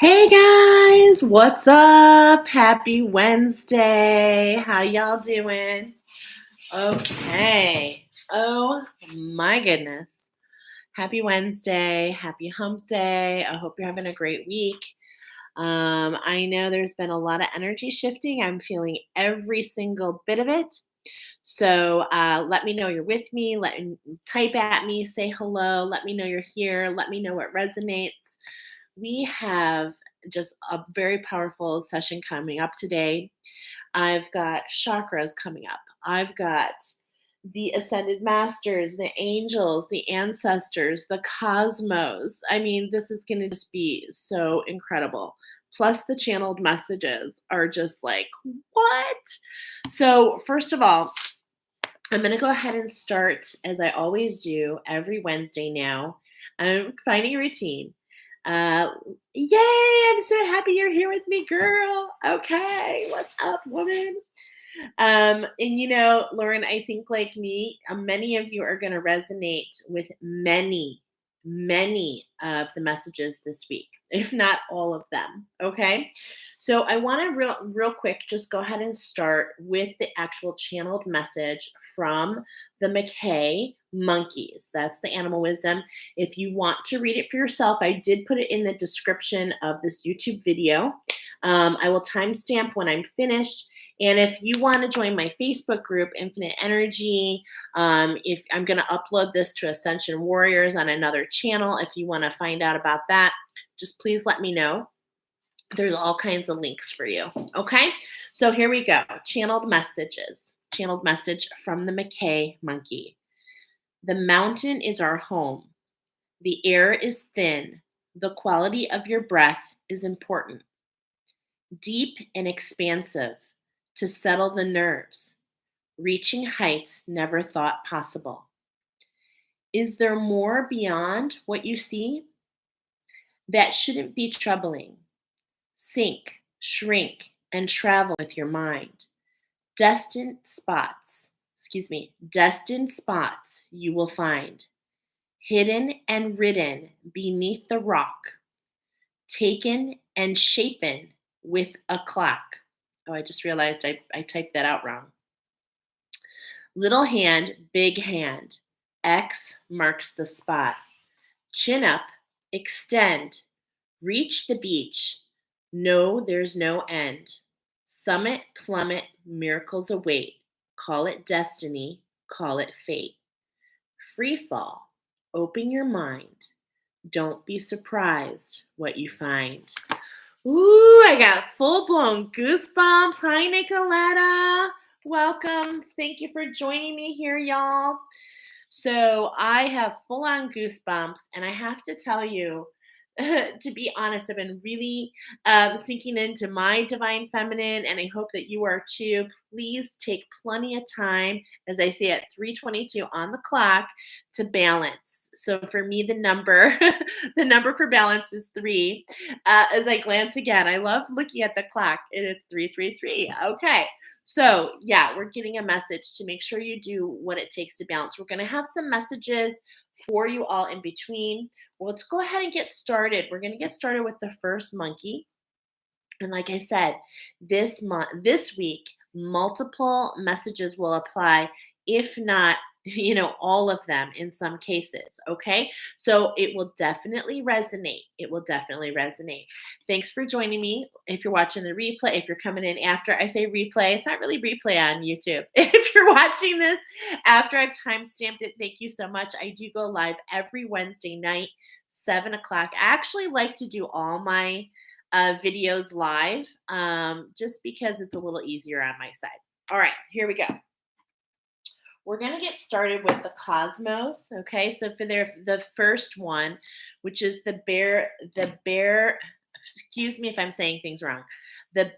Hey guys, what's up? Happy Wednesday. How y'all doing? Okay. Oh my goodness. Happy Wednesday. Happy hump day. I hope you're having a great week. I know there's been a lot of energy shifting. I'm feeling every single bit of it. So let me know you're with me. Type at me, say hello. Let me know you're here. Let me know what resonates. We have just a very powerful session coming up today. I've got chakras coming up. I've got the ascended masters, the angels, the ancestors, the cosmos. I mean, this is going to just be so incredible. Plus, the channeled messages are just like, what? So, first of all, I'm going to go ahead and start as I always do every Wednesday now. I'm finding a routine. Uh, Yay! I'm so happy you're here with me, girl. Okay, what's up, woman? And Lauren, I think like me, many of you are going to resonate with many of the messages this week, if not all of them. Okay. So I want to real quick just go ahead and start with the actual channeled message from the McKay monkeys. That's the animal wisdom. If you want to read it for yourself, I did put it in the description of this YouTube video. I will timestamp when I'm finished. And if you want to join my Facebook group, Infinite Energy, if I'm going to upload this to Ascension Warriors on another channel, if you want to find out about that, just please let me know. There's all kinds of links for you. Okay, so here we go. Channeled messages. Channeled message from the McKay monkey. The mountain is our home. The air is thin. The quality of your breath is important. Deep and expansive to settle the nerves, reaching heights never thought possible. Is there more beyond what you see? That shouldn't be troubling. Sink, shrink, and travel with your mind. Destined spots you will find. Hidden and ridden beneath the rock. Taken and shapen with a clock. Oh, I just realized I typed that out wrong. Little hand, big hand. X marks the spot. Chin up, extend. Reach the beach. No, there's no end. Summit, plummet, miracles await. Call it destiny, call it fate. Free fall, open your mind. Don't be surprised what you find. Ooh, I got full-blown goosebumps. Hi, Nicoletta. Welcome. Thank you for joining me here, y'all. So I have full-on goosebumps, and I have to tell you, to be honest, I've been really sinking into my divine feminine, and I hope that you are too. Please take plenty of time, as I say at 3:22 on the clock, to balance. So for me, the number, the number for balance is 3. As I glance again, I love looking at the clock, and it's 333. Okay. So, yeah, we're getting a message to make sure you do what it takes to balance. We're going to have some messages for you all in between. Well, let's go ahead and get started. We're going to get started with the first monkey. And like I said, this week, multiple messages will apply, if not, all of them in some cases. Okay. So it will definitely resonate. It will definitely resonate. Thanks for joining me. If you're watching the replay, if you're coming in after I say replay, it's not really replay on YouTube. If you're watching this after I've time stamped it, thank you so much. I do go live every Wednesday night, 7 o'clock. I actually like to do all my videos live, just because it's a little easier on my side. All right, here we go. We're going to get started with the cosmos. Okay, so for the first one, which is the bear, excuse me if I'm saying things wrong. The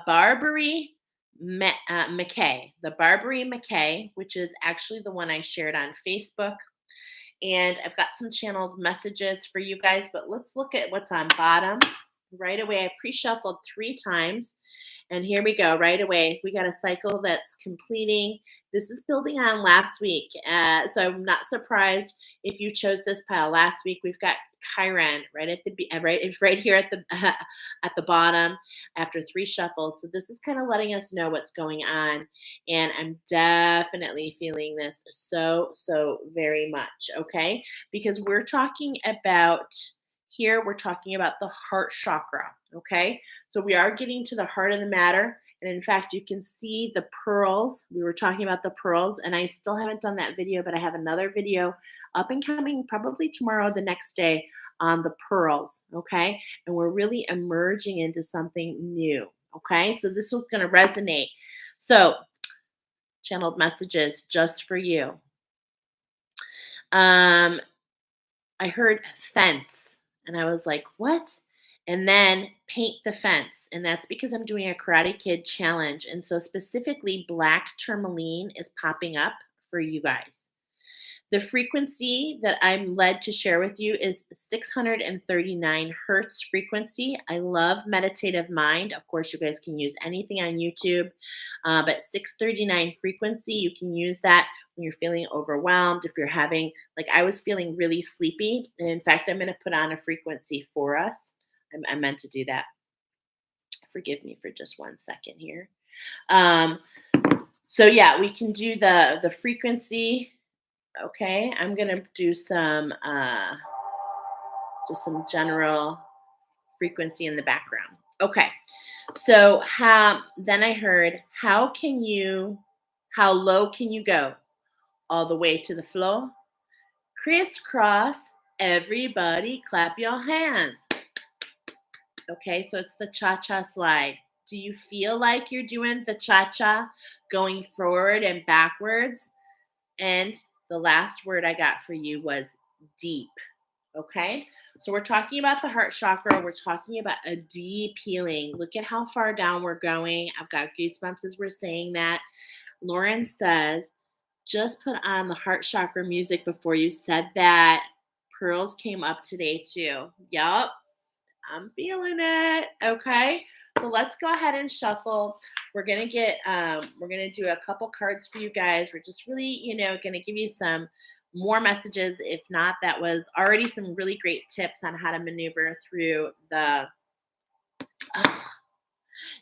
Barbary McKay, which is actually the one I shared on Facebook. And I've got some channeled messages for you guys, but let's look at what's on bottom. right away. I pre-shuffled 3 times. And here we go, right away. We got a cycle that's completing. This is building on last week. So I'm not surprised if you chose this pile. Last week we've got Chiron right at the right here at the at the bottom after 3 shuffles. So this is kind of letting us know what's going on, and I'm definitely feeling this so very much. Okay, because we're talking about here. We're talking about the heart chakra. Okay, so we are getting to the heart of the matter. And in fact, you can see the pearls. We were talking about the pearls, and I still haven't done that video, but I have another video up and coming probably tomorrow, the next day, on the pearls. Okay. And we're really emerging into something new. Okay. So this is going to resonate. So, channeled messages just for you. I heard fence, and I was like, what? And then paint the fence. And that's because I'm doing a Karate Kid challenge. And so specifically black tourmaline is popping up for you guys. The frequency that I'm led to share with you is 639 hertz frequency. I love meditative mind. Of course, you guys can use anything on YouTube, but 639 frequency, you can use that when you're feeling overwhelmed. If you're having, like I was feeling really sleepy. And in fact, I'm going to put on a frequency for us. I meant to do that. Forgive me for just 1 second here. So yeah, we can do the frequency. Okay, I'm gonna do some just some general frequency in the background. Okay, so then I heard how low can you go? All the way to the floor. Crisscross, everybody clap your hands. Okay, so it's the cha-cha slide. Do you feel like you're doing the cha-cha going forward and backwards? And the last word I got for you was deep. Okay. So we're talking about the heart chakra. We're talking about a deep healing. Look at how far down we're going. I've got goosebumps as we're saying that. Lauren says, just put on the heart chakra music before you said that. Pearls came up today too. Yup. I'm feeling it. Okay. So let's go ahead and shuffle. We're going to do a couple cards for you guys. We're just really, going to give you some more messages. If not, that was already some really great tips on how to maneuver through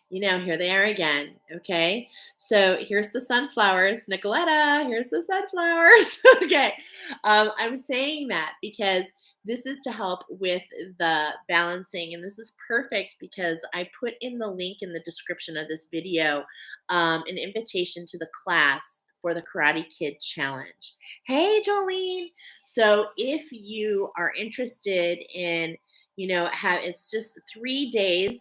here they are again. Okay. So here's the sunflowers. Nicoletta, here's the sunflowers. Okay. I'm saying that because this is to help with the balancing. And this is perfect because I put in the link in the description of this video, an invitation to the class for the Karate Kid Challenge. Hey, Jolene. So if you are interested in, it's just 3 days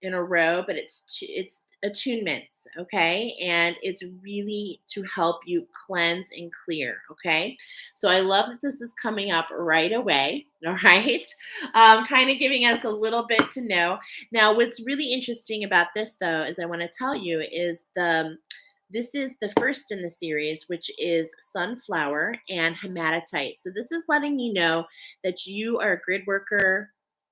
in a row, but it's attunements, okay? And it's really to help you cleanse and clear, okay? So I love that this is coming up right away, all right? Kind of giving us a little bit to know. Now, what's really interesting about this, though, is I want to tell you is this is the first in the series, which is sunflower and hematite. So this is letting you know that you are a grid worker,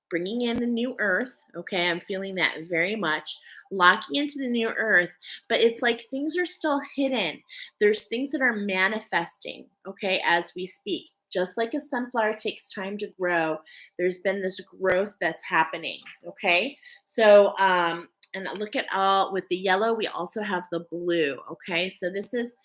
bringing in the new earth. Okay, I'm feeling that very much. Locking into the new earth, but it's like things are still hidden. There's things that are manifesting, okay, as we speak. Just like a sunflower takes time to grow, there's been this growth that's happening, okay? So, and look at all with the yellow, we also have the blue, okay? So this is,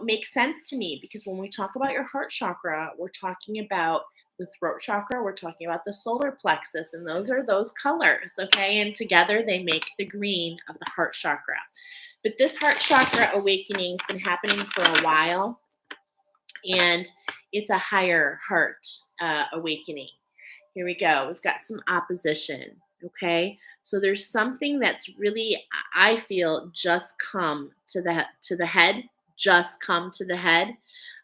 makes sense to me because when we talk about your heart chakra, we're talking about the throat chakra, we're talking about the solar plexus, and those are those colors, okay? And together they make the green of the heart chakra. But this heart chakra awakening has been happening for a while, and it's a higher heart awakening. Here we go. We've got some opposition, okay? So there's something that's really, I feel, just come to the head, just come to the head.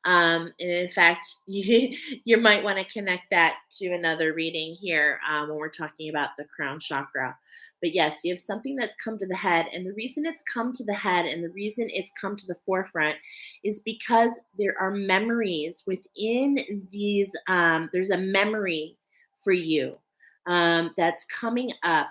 And in fact, you might want to connect that to another reading here when we're talking about the crown chakra. But yes, you have something that's come to the head. And the reason it's come to the head and the reason it's come to the forefront is because there are memories within these, there's a memory for you. that's coming up.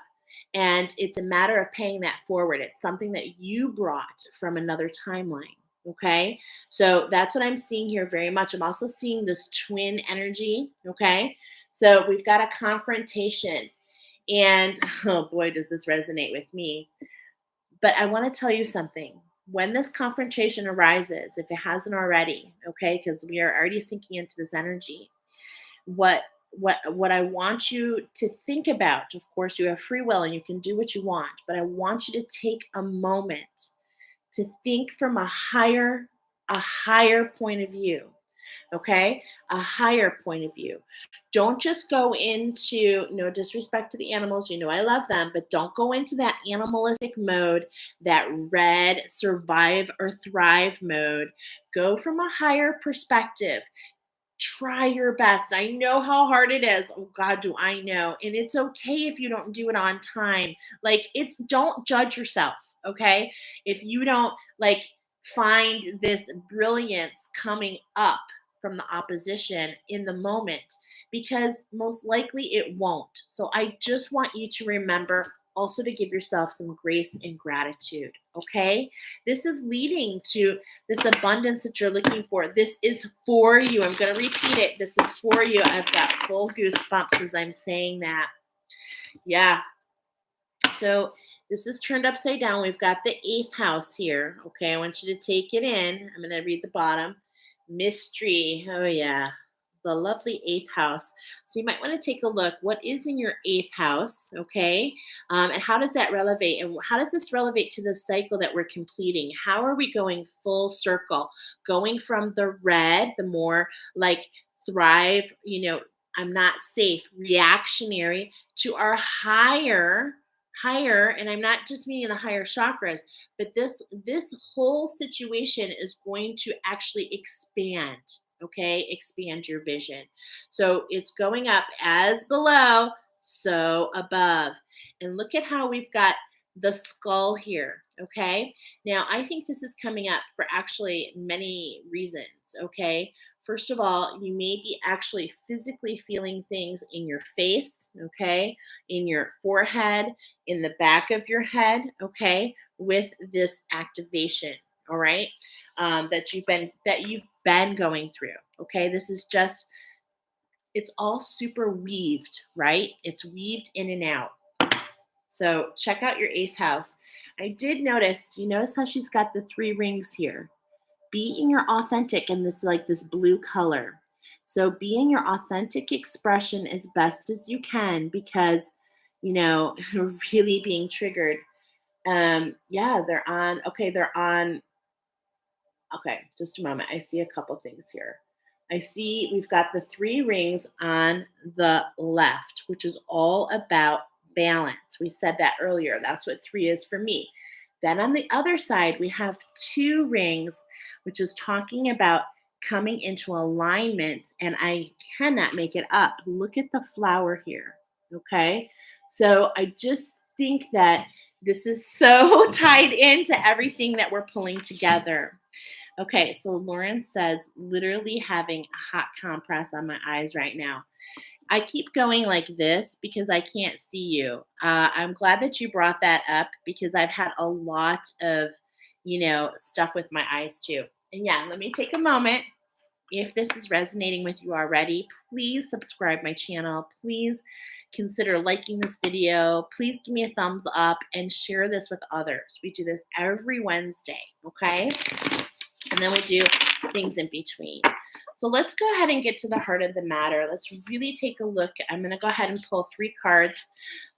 And it's a matter of paying that forward. It's something that you brought from another timeline. Okay. So that's what I'm seeing here very much. I'm also seeing this twin energy. Okay. So we've got a confrontation. And oh boy, does this resonate with me. But I want to tell you something. When this confrontation arises, if it hasn't already, okay, because we are already sinking into this energy, what what I want you to think about, of course, you have free will and you can do what you want, but I want you to take a moment to think from a higher point of view. Okay, a higher point of view. Don't just go into, no disrespect to the animals, I love them, but don't go into that animalistic mode, that red survive or thrive mode. Go from a higher perspective. Try your best. I know how hard it is. Oh God, do I know. And it's okay if you don't do it on time. Like, don't judge yourself, okay? If you don't like find this brilliance coming up from the opposition in the moment, because most likely it won't. So I just want you to remember also to give yourself some grace and gratitude, okay? This is leading to this abundance that you're looking for. This is for you. I'm going to repeat it. This is for you. I've got full goosebumps as I'm saying that. Yeah. So this is turned upside down. We've got the eighth house here. Okay. I want you to take it in. I'm going to read the bottom. Mystery. Oh, yeah. The lovely eighth house. So you might want to take a look. What is in your eighth house? Okay. And how does that relevate? And how does this relevate to the cycle that we're completing? How are we going full circle? Going from the red, the more like thrive, I'm not safe, reactionary, to our higher, and I'm not just meaning the higher chakras, but this whole situation is going to actually expand. Okay, expand your vision. So it's going up as below, so above. And look at how we've got the skull here. Okay, now I think this is coming up for actually many reasons. Okay, first of all, you may be actually physically feeling things in your face, okay, in your forehead, in the back of your head, okay, with this activation, all right, that you've been going through. Okay, this is just, it's all super weaved, right? It's weaved in and out. So check out your eighth house. I did notice. Do you notice how she's got the three rings here? Be in your authentic, and this like this blue color. So be in your authentic expression as best as you can, because really being triggered. Yeah, they're on. Okay, they're on. Okay, just a moment. I see a couple things here. I see we've got the three rings on the left, which is all about balance. We said that earlier. That's what three is for me. Then on the other side, we have two rings, which is talking about coming into alignment. And I cannot make it up. Look at the flower here. Okay. So I just think that this is so tied into everything that we're pulling together. Okay, so Lauren says, literally having a hot compress on my eyes right now. I keep going like this because I can't see you. I'm glad that you brought that up, because I've had a lot of, stuff with my eyes too. And yeah, let me take a moment. If this is resonating with you already, please subscribe my channel. Please consider liking this video. Please give me a thumbs up and share this with others. We do this every Wednesday, okay? And then we do things in between. So let's go ahead and get to the heart of the matter. Let's really take a look. I'm going to go ahead and pull three cards.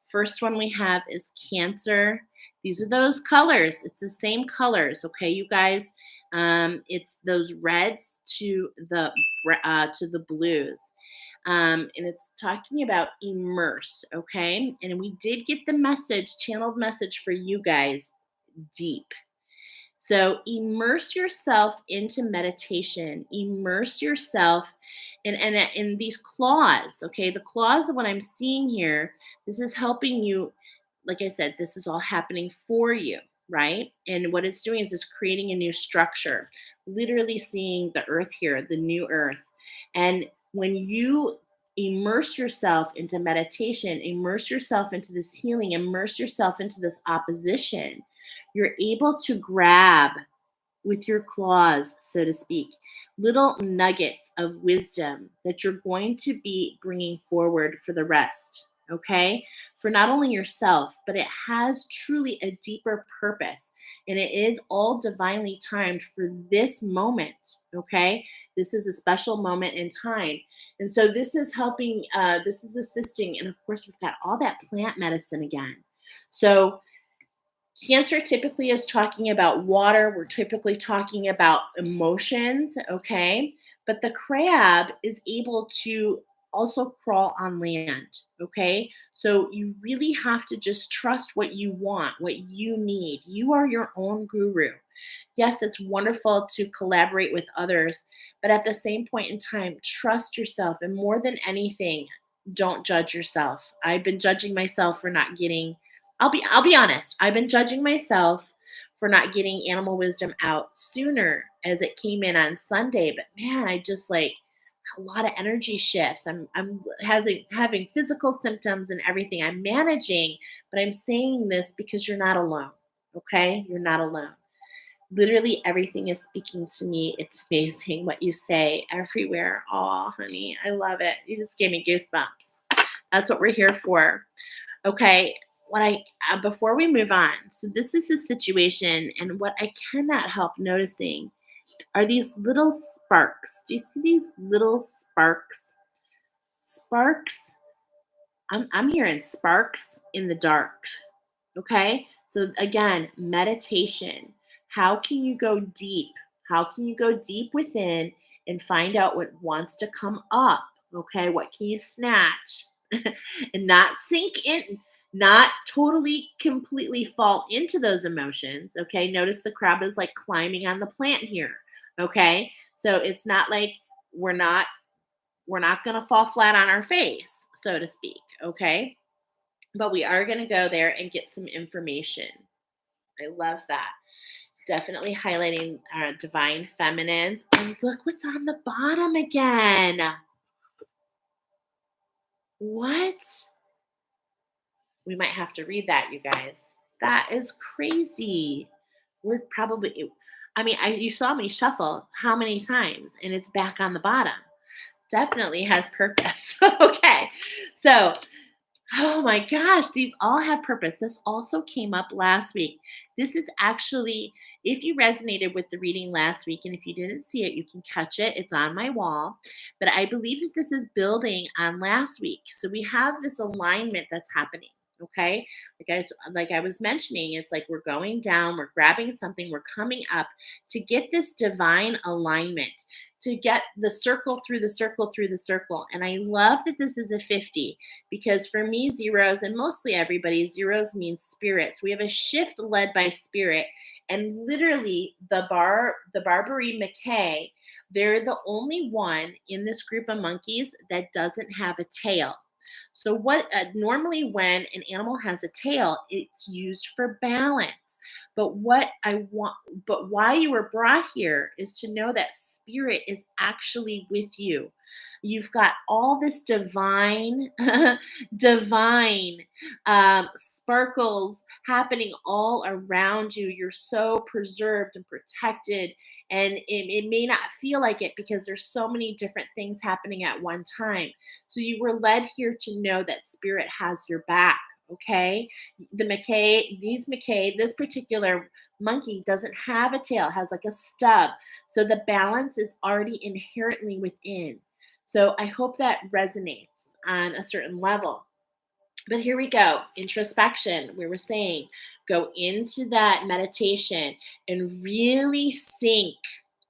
First one we have is Cancer. These are those colors. It's the same colors, okay, you guys? It's those reds to the blues. And it's talking about immerse, okay? And we did get the message, channeled message for you guys, deep. So immerse yourself into meditation. Immerse yourself in these claws. Okay, the claws of what I'm seeing here. This is helping you. Like I said, this is all happening for you, right? And what it's doing is it's creating a new structure. Literally seeing the earth here, the new earth. And when you immerse yourself into meditation, immerse yourself into this healing, immerse yourself into this opposition, you're able to grab with your claws, so to speak, little nuggets of wisdom that you're going to be bringing forward for the rest, okay? For not only yourself, but it has truly a deeper purpose. And it is all divinely timed for this moment, okay? This is a special moment in time. And so this is helping, this is assisting. And of course, we've got all that plant medicine again. So, Cancer typically is talking about water. We're typically talking about emotions, okay? But the crab is able to also crawl on land, okay? So you really have to just trust what you want, what you need. You are your own guru. Yes, it's wonderful to collaborate with others, but at the same point in time, trust yourself. And more than anything, don't judge yourself. I've been judging myself for not getting I'll be honest. I've been judging myself for not getting animal wisdom out sooner as it came in on Sunday. But man, I just like a lot of energy shifts. I'm having physical symptoms and everything. I'm managing, but I'm saying this because you're not alone. Okay? You're not alone. Literally everything is speaking to me. It's amazing what you say everywhere. Oh, honey, I love it. You just gave me goosebumps. That's what we're here for. Okay, what I before we move on, so this is a situation, and what I cannot help noticing are these little sparks. Do you see these little sparks? Sparks. I'm hearing sparks in the dark. Okay, so again, meditation. How can you go deep? How can you go deep within and find out what wants to come up? Okay, what can you snatch? And not sink in, not totally completely fall into those emotions. Okay, notice the crab is like climbing on the plant here. Okay, so it's not like we're not we're not going to fall flat on our face, so to speak. Okay, but we are going to go there and get some information. I love that. Definitely highlighting divine feminines. And look what's on the bottom again. What? We might have to read that, you guys. That is crazy. We're probably, I mean, you saw me shuffle how many times, and it's back on the bottom. Definitely has purpose. Okay. So, oh my gosh, these all have purpose. This also came up last week. This is actually, if you resonated with the reading last week, and if you didn't see it, you can catch it. It's on my wall. But I believe that this is building on last week. So we have this alignment that's happening. Okay. Like I was mentioning, it's like we're going down, we're grabbing something, we're coming up to get this divine alignment, to get the circle through the circle through the circle. And I love that this is a 50 because for me, zeros, and mostly everybody, zeros means spirit. So we have a shift led by spirit. And literally the Barbary Mackay, they're the only one in this group of monkeys that doesn't have a tail. So what normally when an animal has a tail, it's used for balance. But what I want, but why you were brought here is to know that spirit is actually with you. You've got all this divine, divine sparkles happening all around you. You're so preserved and protected, and it may not feel like it because there's so many different things happening at one time. So you were led here to know that spirit has your back. Okay. This particular monkey doesn't have a tail, it has like a stub. So the balance is already inherently within. So I hope that resonates on a certain level. But here we go. Introspection, where we're saying go into that meditation and really sink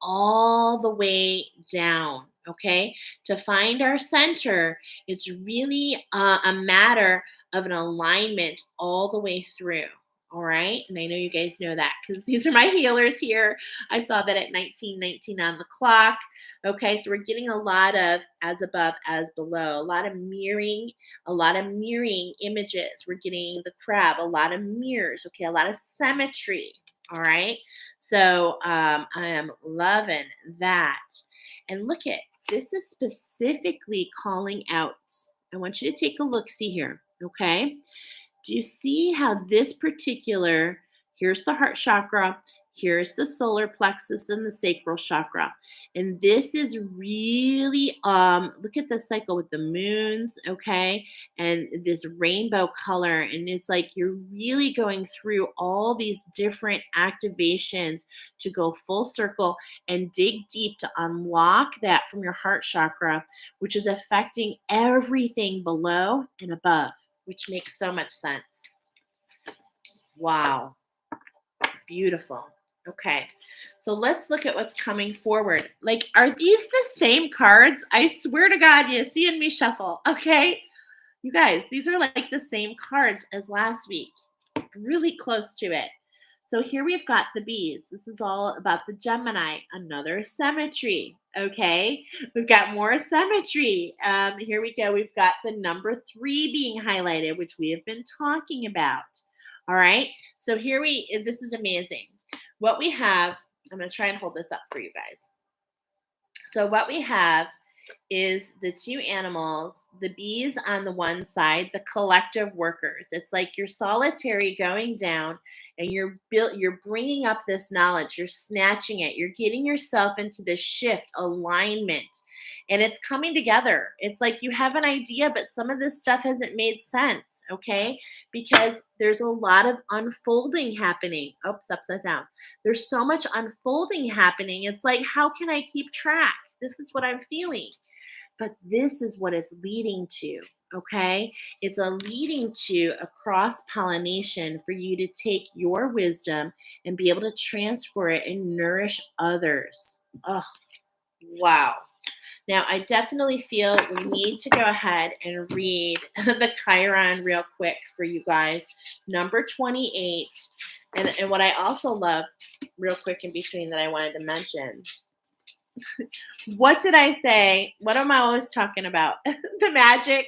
all the way down. Okay. To find our center, it's really a matter of an alignment all the way through. All right. And I know you guys know that because these are my healers here. I saw that at 1919 on the clock. Okay. So we're getting a lot of as above, as below, a lot of mirroring images. We're getting the crab, a lot of mirrors. Okay. A lot of symmetry. All right. So I am loving that. And look at This is specifically calling out. I want you to take a look, see here, okay? Do you see how this particular, here's the heart chakra, here's the solar plexus and the sacral chakra. And this is really look at the cycle with the moons, okay? And this rainbow color, and it's like you're really going through all these different activations to go full circle and dig deep to unlock that from your heart chakra, which is affecting everything below and above, which makes so much sense. Wow. Beautiful. Okay. So let's look at what's coming forward. Like, are these the same cards? I swear to God, you seeing me shuffle. Okay. You guys, these are like the same cards as last week. Really close to it. So here we've got the bees. This is all about the Gemini, another symmetry. Okay, we've got more symmetry. Here we go. We've got the number 3 being highlighted, which we have been talking about. All right. So this is amazing. What we have, I'm going to try and hold this up for you guys. So what we have is the 2 animals, the bees on the one side, the collective workers. It's like you're solitary going down and you're bringing up this knowledge, you're snatching it, you're getting yourself into this shift alignment, and it's coming together. It's like you have an idea, but some of this stuff hasn't made sense, okay? Because there's a lot of unfolding happening. Oops, upside down. There's so much unfolding happening. It's like, how can I keep track? This is what I'm feeling. But this is what it's leading to, okay? It's a leading to a cross pollination for you to take your wisdom and be able to transfer it and nourish others. Oh, wow. Now, I definitely feel we need to go ahead and read the Chiron real quick for you guys. Number 28. And what I also love, real quick in between that I wanted to mention. What did I say? What am I always talking about? The magic.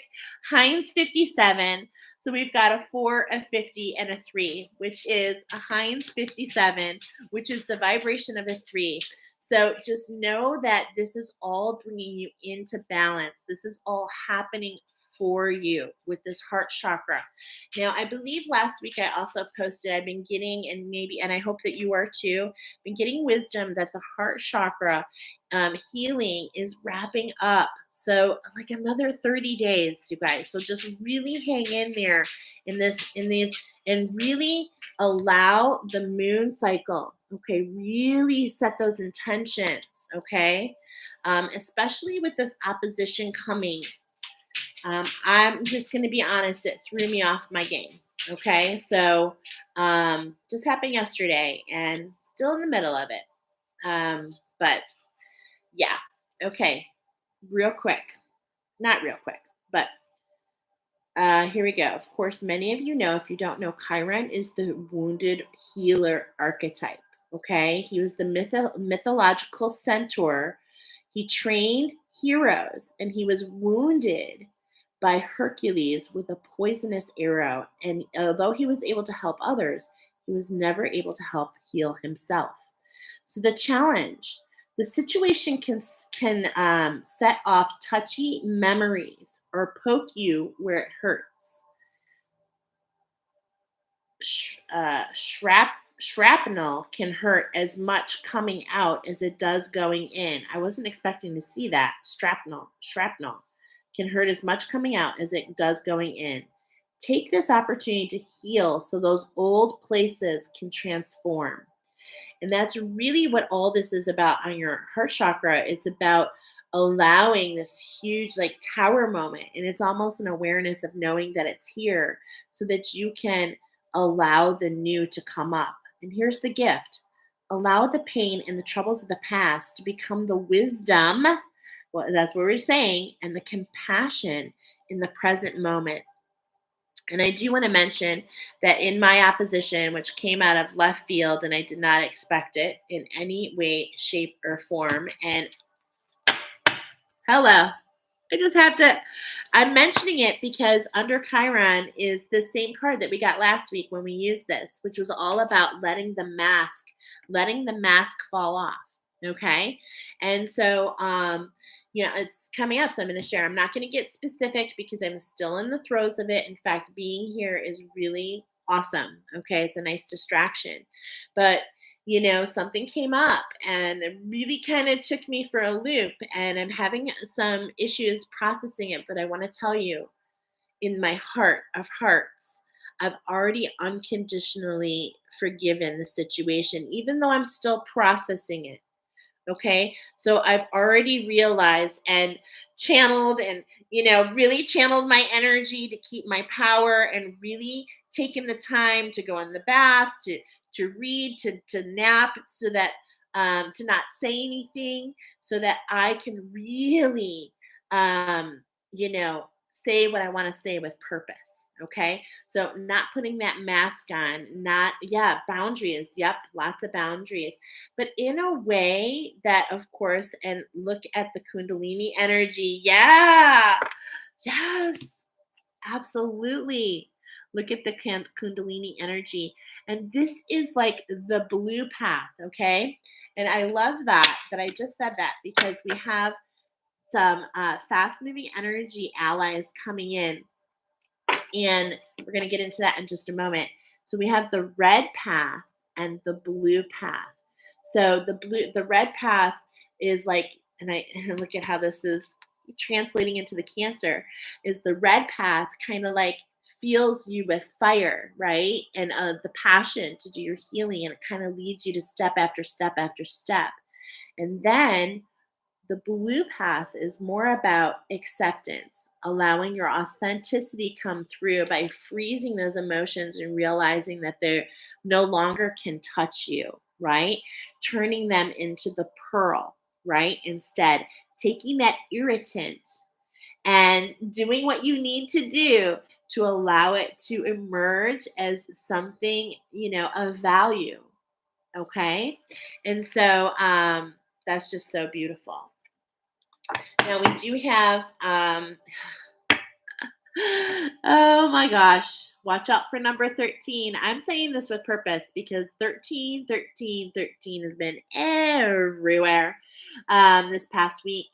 Heinz 57. So we've got a 4, a 50, and a 3, which is a Heinz 57, which is the vibration of a 3. So just know that this is all bringing you into balance. This is all happening for you with this heart chakra. Now, I believe last week I also posted, I've been getting, and I hope that you are too, been getting wisdom that the heart chakra healing is wrapping up. So like another 30 days, you guys. So just really hang in there in these, and really allow the moon cycle. Okay, really set those intentions. Okay, especially with this opposition coming. I'm just going to be honest, it threw me off my game. Okay, so just happened yesterday and still in the middle of it. But yeah, okay, real quick. Not real quick, but here we go. Of course, many of you know, if you don't know, Chiron is the wounded healer archetype. Okay, he was the mythological centaur. He trained heroes and he was wounded by Hercules with a poisonous arrow. And although he was able to help others, he was never able to help heal himself. So the challenge, the situation can set off touchy memories or poke you where it hurts. Shrapnel can hurt as much coming out as it does going in. I wasn't expecting to see that. Shrapnel can hurt as much coming out as it does going in. Take this opportunity to heal so those old places can transform. And that's really what all this is about on your heart chakra. It's about allowing this huge like tower moment. And it's almost an awareness of knowing that it's here so that you can allow the new to come up. And here's the gift. Allow the pain and the troubles of the past to become the wisdom. Well, that's what we're saying. And the compassion in the present moment. And I do want to mention that in my opposition, which came out of left field, and I did not expect it in any way, shape, or form. And hello, I just have to, I'm mentioning it because under Chiron is the same card that we got last week when we used this, which was all about letting the mask fall off. Okay. And so, Yeah, it's coming up, so I'm going to share. I'm not going to get specific because I'm still in the throes of it. In fact, being here is really awesome. Okay, it's a nice distraction. But, something came up and it really kind of took me for a loop, and I'm having some issues processing it. But I want to tell you, in my heart of hearts, I've already unconditionally forgiven the situation, even though I'm still processing it. Okay. So I've already realized and channeled and, really channeled my energy to keep my power, and really taken the time to go in the bath, to read, to nap, so that, to not say anything, so that I can really, say what I want to say with purpose. Okay. So not putting that mask on, not, yeah, boundaries. Yep. Lots of boundaries, but in a way that, of course, and look at the Kundalini energy. Yeah. Yes. Absolutely. Look at the Kundalini energy. And this is like the blue path. Okay. And I love that I just said that, because we have some fast moving energy allies coming in, and we're going to get into that in just a moment. So we have the red path and the blue path. So the red path is like, and look at how this is translating into the Cancer, is the red path kind of like fills you with fire, right? And the passion to do your healing, and it kind of leads you to step after step after step. And then the blue path is more about acceptance, allowing your authenticity come through by freezing those emotions and realizing that they no longer can touch you, right? Turning them into the pearl, right? Instead, taking that irritant and doing what you need to do to allow it to emerge as something, of value. Okay. And so that's just so beautiful. Now we do have, oh my gosh, watch out for number 13. I'm saying this with purpose because 13, 13, 13 has been everywhere this past week.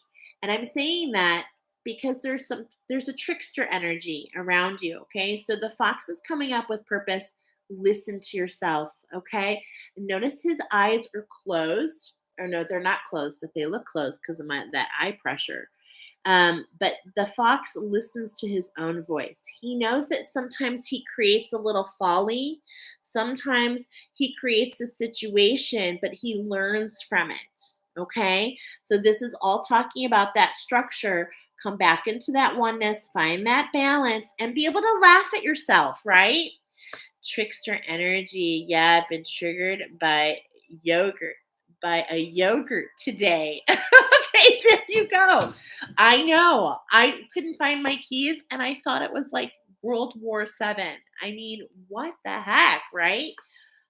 And I'm saying that because there's a trickster energy around you. Okay. So the fox is coming up with purpose. Listen to yourself. Okay. Notice his eyes are closed. Or no, they're not closed, but they look closed because of that eye pressure. But the fox listens to his own voice. He knows that sometimes he creates a little folly. Sometimes he creates a situation, but he learns from it. Okay. So this is all talking about that structure. Come back into that oneness, find that balance, and be able to laugh at yourself, right? Trickster energy. Yeah, been triggered by yogurt, by a yogurt today. Okay, there you go. I know. I couldn't find my keys and I thought it was like World War VII. I mean, what the heck, right?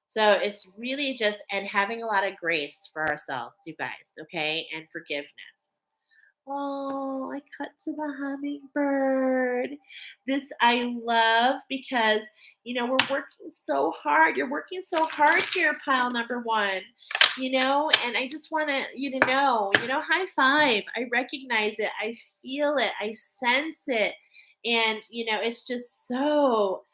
So it's really just, and having a lot of grace for ourselves, you guys, okay? And forgiveness. Oh, I cut to the hummingbird. This I love because, we're working so hard. You're working so hard here, pile number one, and I just want you to know, high five. I recognize it. I feel it. I sense it. And, it's just so,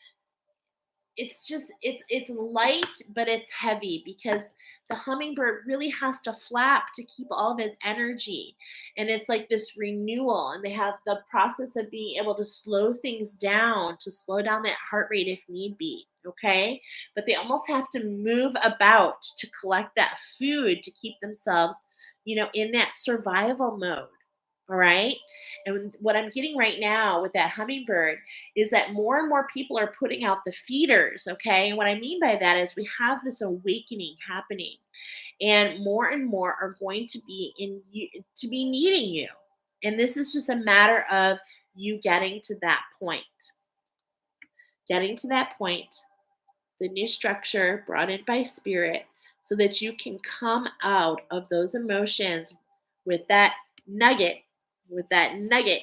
it's light, but it's heavy because the hummingbird really has to flap to keep all of his energy, and it's like this renewal, and they have the process of being able to slow things down, to slow down that heart rate if need be. Okay, but they almost have to move about to collect that food to keep themselves, in that survival mode. All right. And what I'm getting right now with that hummingbird is that more and more people are putting out the feeders. Okay. And what I mean by that is we have this awakening happening, and more are going to be to be needing you. And this is just a matter of you getting to that point. Getting to that point, the new structure brought in by spirit, so that you can come out of those emotions with that nugget, with that nugget,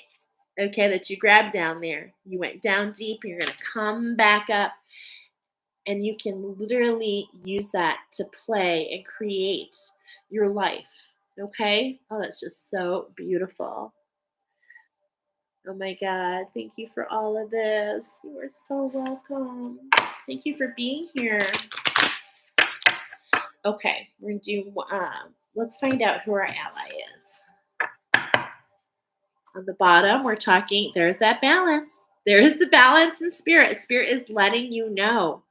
okay, that you grabbed down there. You went down deep, and you're going to come back up, and you can literally use that to play and create your life. Okay? Oh, that's just so beautiful. Oh my God. Thank you for all of this. You are so welcome. Thank you for being here. Okay, we're going to do, let's find out who our ally is. On the bottom, we're talking, there's that balance. There is the balance in spirit. Spirit is letting you know,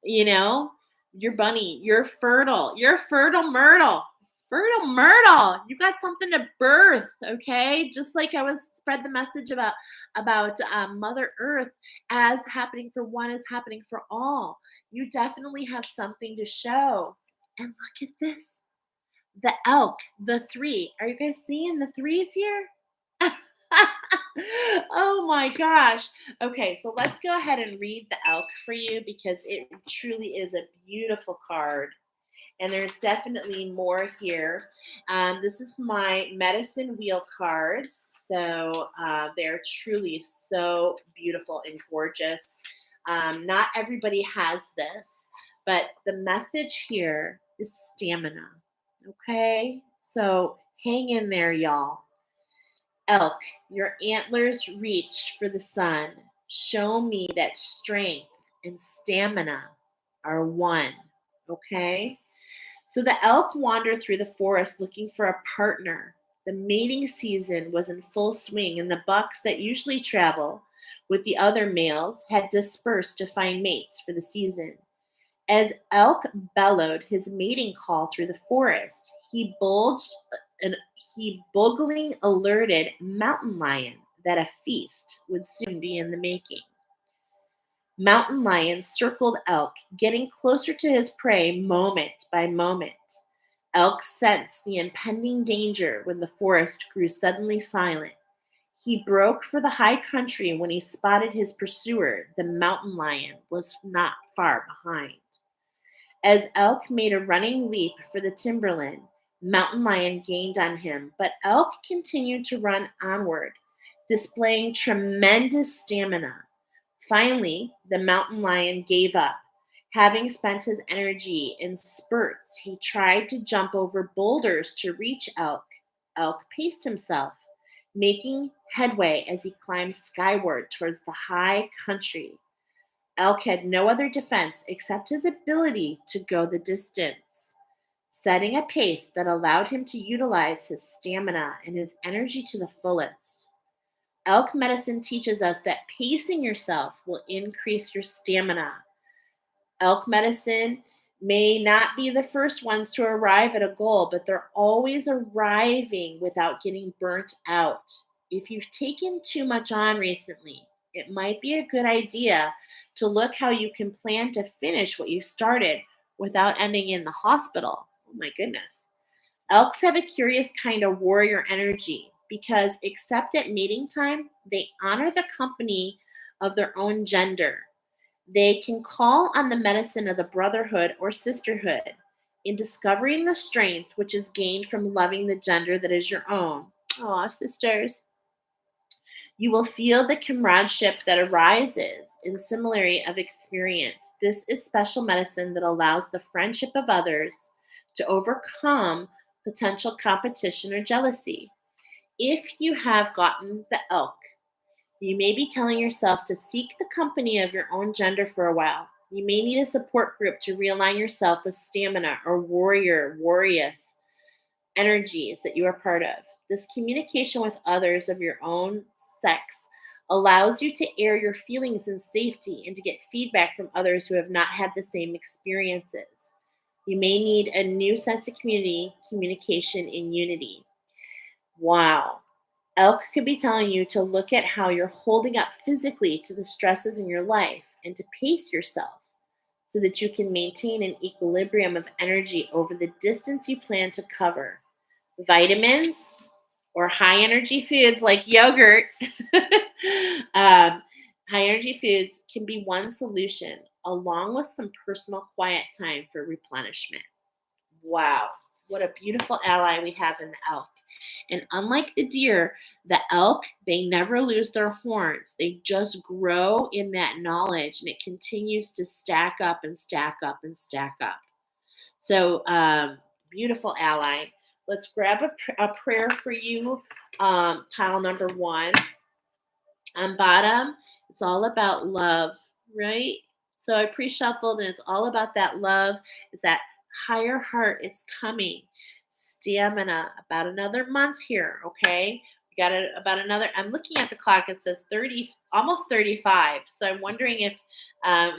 you know, you're bunny, you're fertile, you're fertile myrtle. Fertile myrtle, you got something to birth, okay? Just like I was spread the message about Mother Earth as happening for one is happening for all. You definitely have something to show. And look at this, the elk, the three. Are you guys seeing the threes here? Oh my gosh. Okay, so let's go ahead and read the elk for you because it truly is a beautiful card. And there's definitely more here. This is my medicine wheel cards. So they're truly so beautiful and gorgeous. Not everybody has this, but the message here is stamina. Okay, so hang in there, y'all. Elk, your antlers reach for the sun. Show me that strength and stamina are one. Okay? So the elk wandered through the forest looking for a partner. The mating season was in full swing, and the bucks that usually travel with the other males had dispersed to find mates for the season. As Elk bellowed his mating call through the forest, and he boggling alerted Mountain Lion that a feast would soon be in the making. Mountain Lion circled Elk, getting closer to his prey moment by moment. Elk sensed the impending danger when the forest grew suddenly silent. He broke for the high country when he spotted his pursuer. The Mountain Lion was not far behind. As Elk made a running leap for the timberland, Mountain Lion gained on him, but Elk continued to run onward, displaying tremendous stamina. Finally, the Mountain Lion gave up. Having spent his energy in spurts, he tried to jump over boulders to reach Elk. Elk paced himself, making headway as he climbed skyward towards the high country. Elk had no other defense except his ability to go the distance, setting a pace that allowed him to utilize his stamina and his energy to the fullest. Elk medicine teaches us that pacing yourself will increase your stamina. Elk medicine may not be the first ones to arrive at a goal, but they're always arriving without getting burnt out. If you've taken too much on recently, it might be a good idea to look how you can plan to finish what you started without ending in the hospital. Oh my goodness. Elks have a curious kind of warrior energy because, except at mating time, they honor the company of their own gender. They can call on the medicine of the brotherhood or sisterhood in discovering the strength which is gained from loving the gender that is your own. Aw, sisters. You will feel the comradeship that arises in similarity of experience. This is special medicine that allows the friendship of others to overcome potential competition or jealousy. If you have gotten the elk, you may be telling yourself to seek the company of your own gender for a while. You may need a support group to realign yourself with stamina or warriors energies that you are part of. This communication with others of your own sex allows you to air your feelings in safety and to get feedback from others who have not had the same experiences. You may need a new sense of community, communication, and unity. Wow. Elk could be telling you to look at how you're holding up physically to the stresses in your life and to pace yourself so that you can maintain an equilibrium of energy over the distance you plan to cover. Vitamins or high energy foods like yogurt, high energy foods can be one solution, along with some personal quiet time for replenishment. Wow, what a beautiful ally we have in the elk. And unlike the deer, the elk, they never lose their horns. They just grow in that knowledge and it continues to stack up and stack up and stack up. So, beautiful ally. let's grab a prayer for you. Pile number one. On bottom, it's all about love, right? So I pre-shuffled and it's all about that love. It's that higher heart. It's coming. Stamina. About another month here, okay? We got about another. I'm looking at the clock. It says 30, almost 35. So I'm wondering if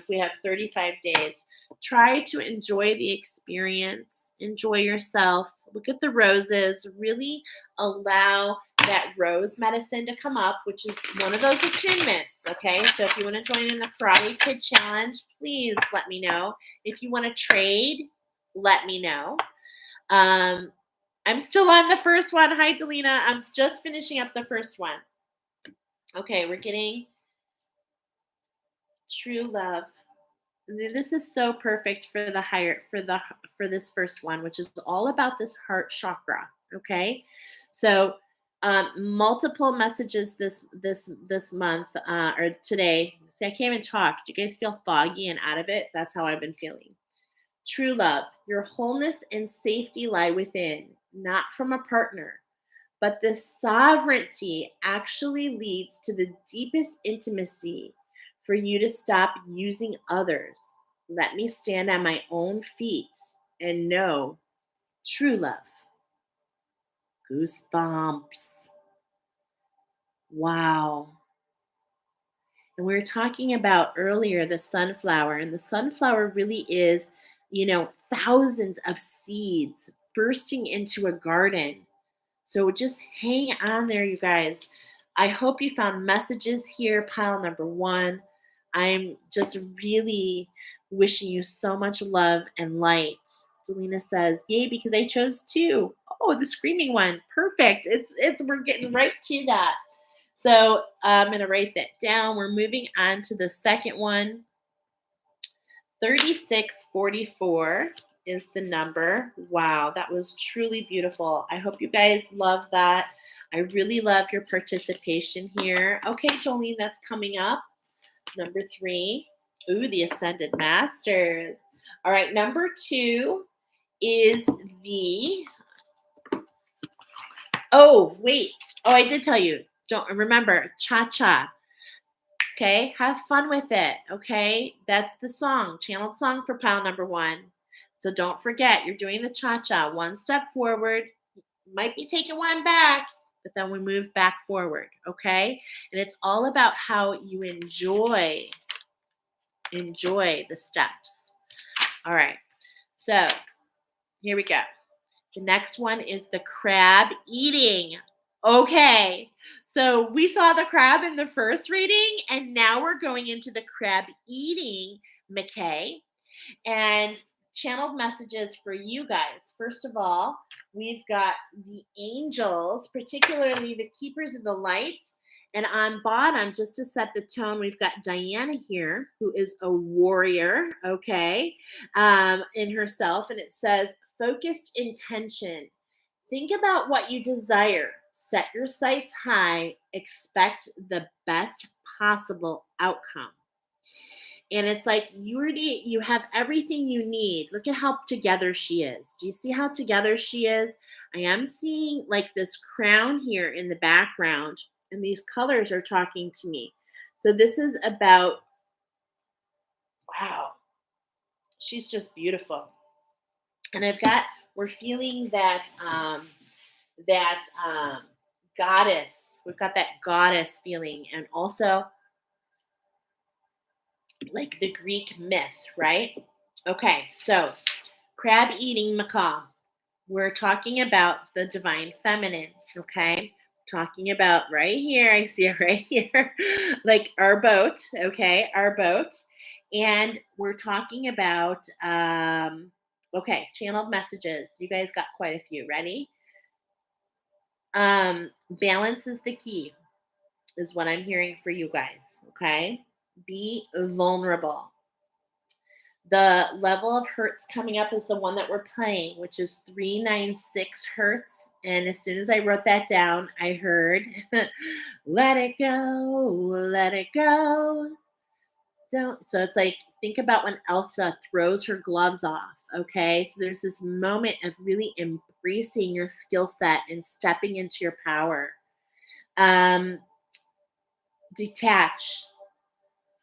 we have 35 days. Try to enjoy the experience. Enjoy yourself. Look at the roses. Really allow that rose medicine to come up, which is one of those attunements. Okay, so if you want to join in the Karate Kid Challenge, please let me know. If you want to trade, let me know. I'm still on the first one. Hi, Delina. I'm just finishing up the first one. Okay, we're getting true love. This is so perfect for the higher for this first one, which is all about this heart chakra. Okay, so multiple messages this month or today. See, I can't even talk. Do you guys feel foggy and out of it? That's how I've been feeling. True love, your wholeness and safety lie within, not from a partner. But the sovereignty actually leads to the deepest intimacy for you to stop using others. Let me stand on my own feet and know true love. Goosebumps. Wow. And we were talking about earlier the sunflower, and the sunflower really is, thousands of seeds bursting into a garden. So just hang on there, you guys. I hope you found messages here, pile number one. I'm just really wishing you so much love and light. Delina says, yay, because I chose two. Oh, the screaming one. Perfect. It's we're getting right to that. So I'm going to write that down. We're moving on to the second one. 3644 is the number. Wow, that was truly beautiful. I hope you guys love that. I really love your participation here. Okay, Jolene, that's coming up. Number 3. Ooh, the Ascended Masters. All right, number 2 is the... Oh, wait. Oh, I did tell you. Don't remember, cha-cha. Okay, have fun with it. Okay, that's the song, channeled song for pile number 1. So don't forget, you're doing the cha-cha. One step forward, might be taking one back, but then we move back forward. Okay, and it's all about how you enjoy the steps. All right, so here we go. The next one is the crab eating. Okay, so we saw the crab in the first reading, and now we're going into the crab eating, McKay. And channeled messages for you guys. First of all, we've got the angels, particularly the keepers of the light. And on bottom, just to set the tone, we've got Diana here, who is a warrior, okay, in herself. And it says, focused intention. Think about what you desire. Set your sights high. Expect the best possible outcome. And it's like you have everything you need. Look at how together she is. Do you see how together she is? I am seeing like this crown here in the background, and these colors are talking to me. So this is about, wow, she's just beautiful. And we're feeling that goddess. We've got that goddess feeling, and also like the Greek myth, right? Okay, so crab eating macaw. We're talking about the divine feminine, okay? Talking about right here, I see it right here, like our boat, okay? Our boat. And we're talking about, okay, channeled messages. You guys got quite a few. Ready? Balance is the key, is what I'm hearing for you guys, okay? Be vulnerable. The level of hertz coming up is the one that we're playing, which is 396 hertz. And as soon as I wrote that down, I heard, let it go, let it go. don't. So it's like, think about when Elsa throws her gloves off. Okay. So there's this moment of really embracing your skill set and stepping into your power. Um, Detach.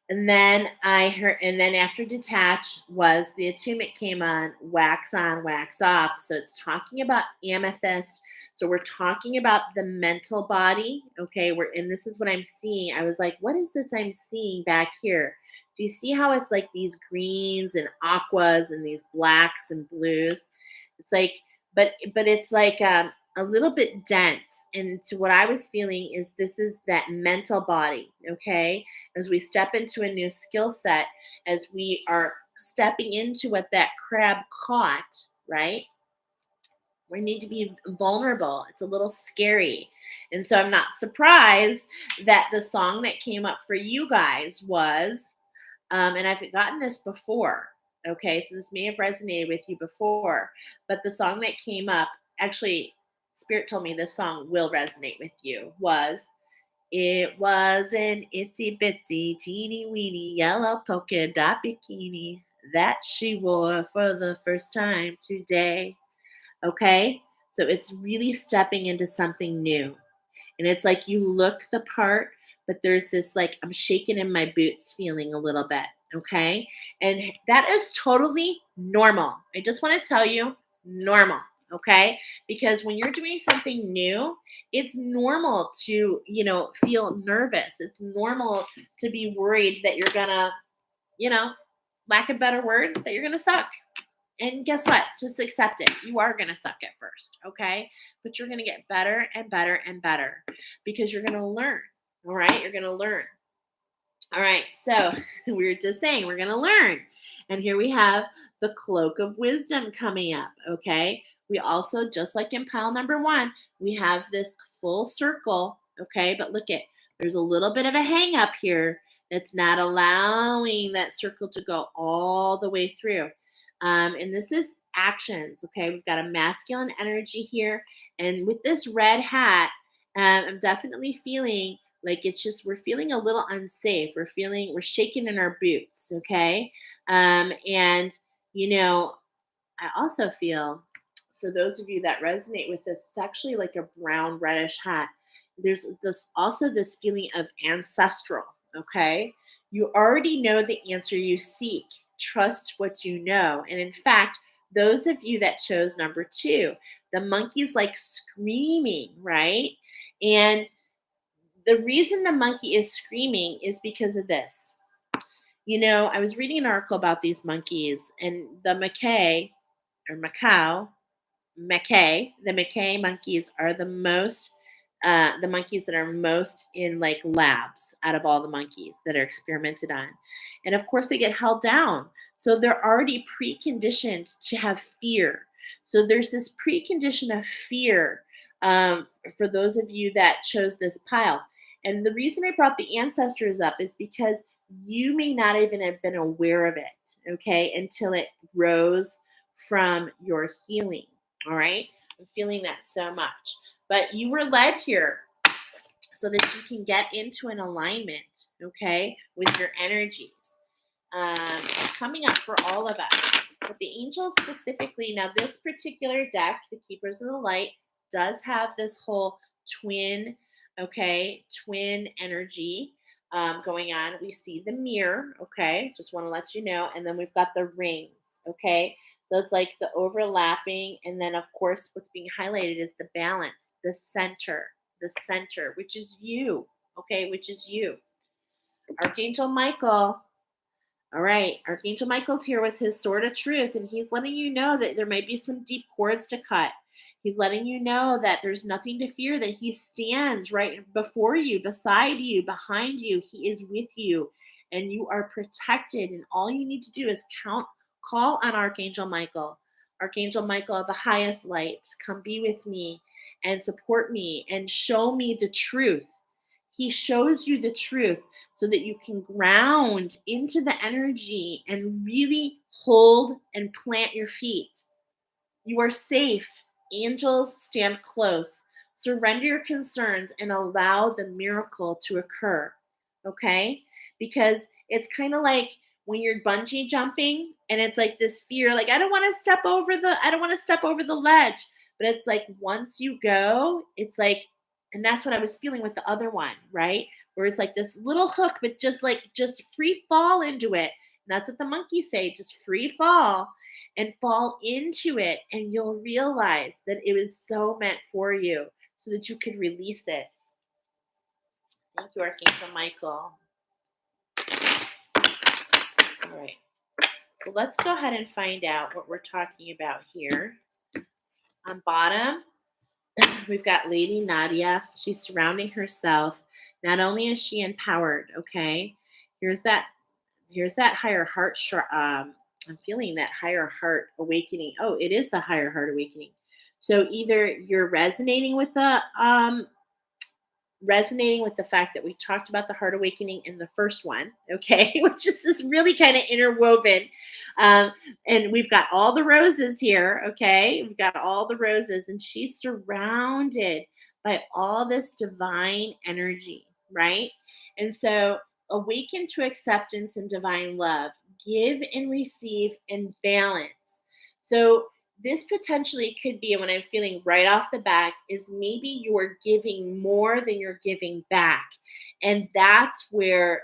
And then after detach was the attunement came on, wax off. So it's talking about amethyst. So we're talking about the mental body. Okay. And this is what I'm seeing. I was like, what is this I'm seeing back here? Do you see how it's like these greens and aquas and these blacks and blues? It's like, but it's like a little bit dense. And to what I was feeling is this is that mental body. Okay, as we step into a new skill set, as we are stepping into what that crab caught, right? We need to be vulnerable. It's a little scary. And so I'm not surprised that the song that came up for you guys was, and I've gotten this before. Okay, so this may have resonated with you before, but the song that came up, actually, Spirit told me this song will resonate with you, was it was an itsy bitsy teeny weeny yellow polka dot bikini that she wore for the first time today. Okay. So it's really stepping into something new. And it's like you look the part, but there's this like, I'm shaking in my boots feeling a little bit. Okay. And that is totally normal. I just want to tell you, normal. Okay. Because when you're doing something new, it's normal to, feel nervous. It's normal to be worried that you're going to, you know, lack a better word, that you're going to suck. And guess what? Just accept it. You are going to suck at first, okay? But you're going to get better and better and better because you're going to learn, all right? You're going to learn. All right, so we were just saying we're going to learn. And here we have the cloak of wisdom coming up, okay? We also, just like in pile number 1, we have this full circle, okay? But look there's a little bit of a hang up here that's not allowing that circle to go all the way through. And this is actions, okay? We've got a masculine energy here. And with this red hat, I'm definitely feeling like it's just, we're feeling a little unsafe. We're shaking in our boots, okay? And, I also feel, for those of you that resonate with this, it's actually like a brown reddish hat. There's this feeling of ancestral, okay? You already know the answer you seek. Trust what you know. And in fact, those of you that chose number 2, the monkey's like screaming, right? And the reason the monkey is screaming is because of this. I was reading an article about these monkeys, and the Mackay monkeys are the monkeys that are most in like labs out of all the monkeys that are experimented on. And of course, they get held down. So they're already preconditioned to have fear. So there's this precondition of fear for those of you that chose this pile. And the reason I brought the ancestors up is because you may not even have been aware of it, okay, until it grows from your healing. All right. I'm feeling that so much. But you were led here so that you can get into an alignment, okay, with your energies. Coming up for all of us. But the angels specifically, now this particular deck, the Keepers of the Light, does have this whole twin energy going on. We see the mirror, okay, just want to let you know. And then we've got the rings, okay. So it's like the overlapping. And then, of course, what's being highlighted is the balance, the center, which is you, okay, which is you. Archangel Michael. All right, Archangel Michael's here with his sword of truth, and he's letting you know that there might be some deep cords to cut. He's letting you know that there's nothing to fear, that he stands right before you, beside you, behind you. He is with you, and you are protected. And all you need to do is call on Archangel Michael. Archangel Michael of the highest light, come be with me and support me and show me the truth. He shows you the truth so that you can ground into the energy and really hold and plant your feet. You are safe. Angels stand close. Surrender your concerns and allow the miracle to occur. Okay? Because It's kind of like when you're bungee jumping and it's like this fear, like, I don't want to step over the ledge. But it's like once you go, it's like, and that's what I was feeling with the other one, right? Where it's like this little hook, but just free fall into it. And that's what the monkeys say, just free fall and fall into it. And you'll realize that it was so meant for you so that you could release it. Thank you, Archangel Michael. All right. So let's go ahead and find out what we're talking about here. On bottom, we've got Lady Nadia. She's surrounding herself. Not only is she empowered, okay? Here's that higher heart. I'm feeling that higher heart awakening. Oh, it is the higher heart awakening. So either you're resonating with the fact that we talked about the heart awakening in the first one, okay, which is this really kind of interwoven. And we've got all the roses here, okay? We've got all the roses, and she's surrounded by all this divine energy, right? And so awaken to acceptance and divine love, give and receive and balance. So this potentially could be, when I'm feeling right off the bat, is maybe you're giving more than you're giving back. And that's what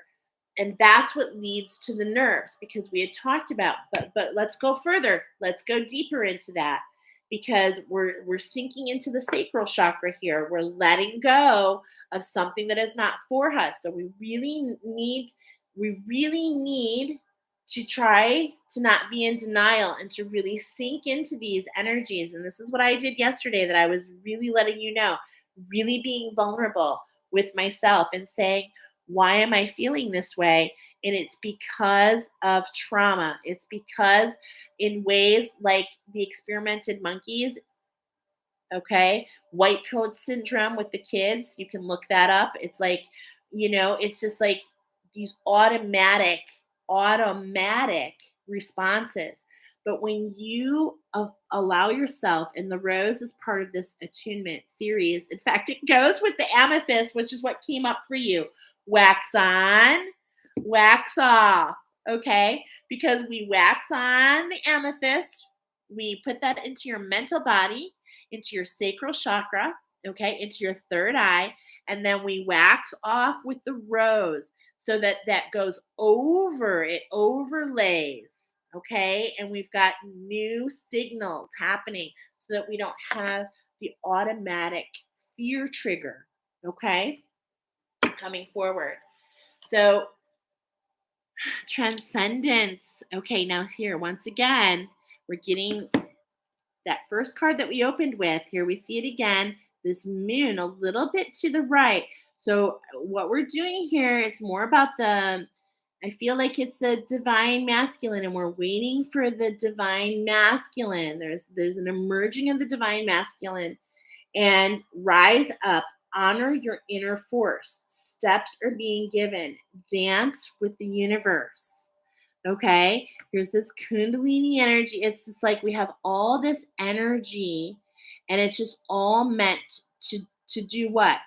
leads to the nerves, because we had talked about, but let's go further. Let's go deeper into that, because we're sinking into the sacral chakra here. We're letting go of something that is not for us. So we really need to try to not be in denial and to really sink into these energies. And this is what I did yesterday, that I was really letting you know, really being vulnerable with myself and saying, why am I feeling this way? And it's because of trauma. It's because, in ways like the experimented monkeys, okay, white coat syndrome with the kids, you can look that up. It's like, it's just like these automatic responses. But when you allow yourself, and the rose is part of this attunement series. In fact, it goes with the amethyst, which is what came up for you. Wax on, wax off. Okay, because we wax on the amethyst, we put that into your mental body, into your sacral chakra, okay, into your third eye, and then we wax off with the rose, so that goes over, it overlays, okay, and we've got new signals happening so that we don't have the automatic fear trigger, okay, coming forward. So transcendence. Okay, now here, once again, we're getting that first card that we opened with. Here we see it again, this moon a little bit to the right. So what we're doing here is more about I feel like it's a divine masculine, and we're waiting for the divine masculine. There's an emerging of the divine masculine, and rise up. Honor your inner force. Steps are being given. Dance with the universe. Okay, here's this Kundalini energy. It's just like we have all this energy, and it's just all meant to do what?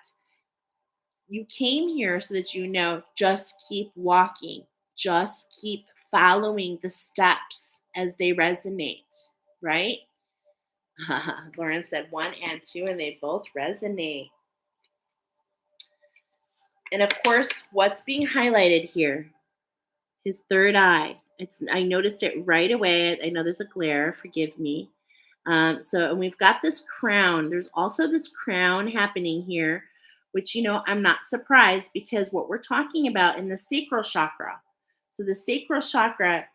You came here so that just keep walking, just keep following the steps as they resonate, right? Lauren said 1 and 2, and they both resonate. And of course, what's being highlighted here? His third eye. I noticed it right away. I know there's a glare. Forgive me. And we've got this crown. There's also this crown happening here, which, I'm not surprised, because what we're talking about in the sacral chakra. So the sacral chakra,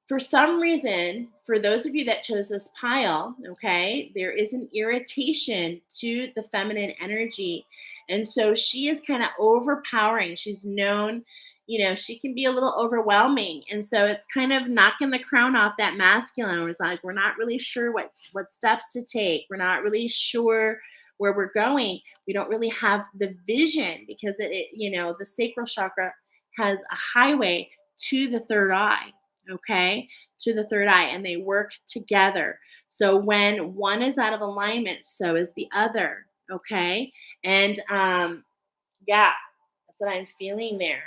for some reason, for those of you that chose this pile, okay, there is an irritation to the feminine energy. And so she is kind of overpowering. She's known, she can be a little overwhelming. And so it's kind of knocking the crown off that masculine. It's like, we're not really sure what steps to take. We're not really sure where we're going. We don't really have the vision, because the sacral chakra has a highway to the third eye. Okay, to the third eye, and they work together. So when one is out of alignment, so is the other. Okay, and yeah, that's what I'm feeling there.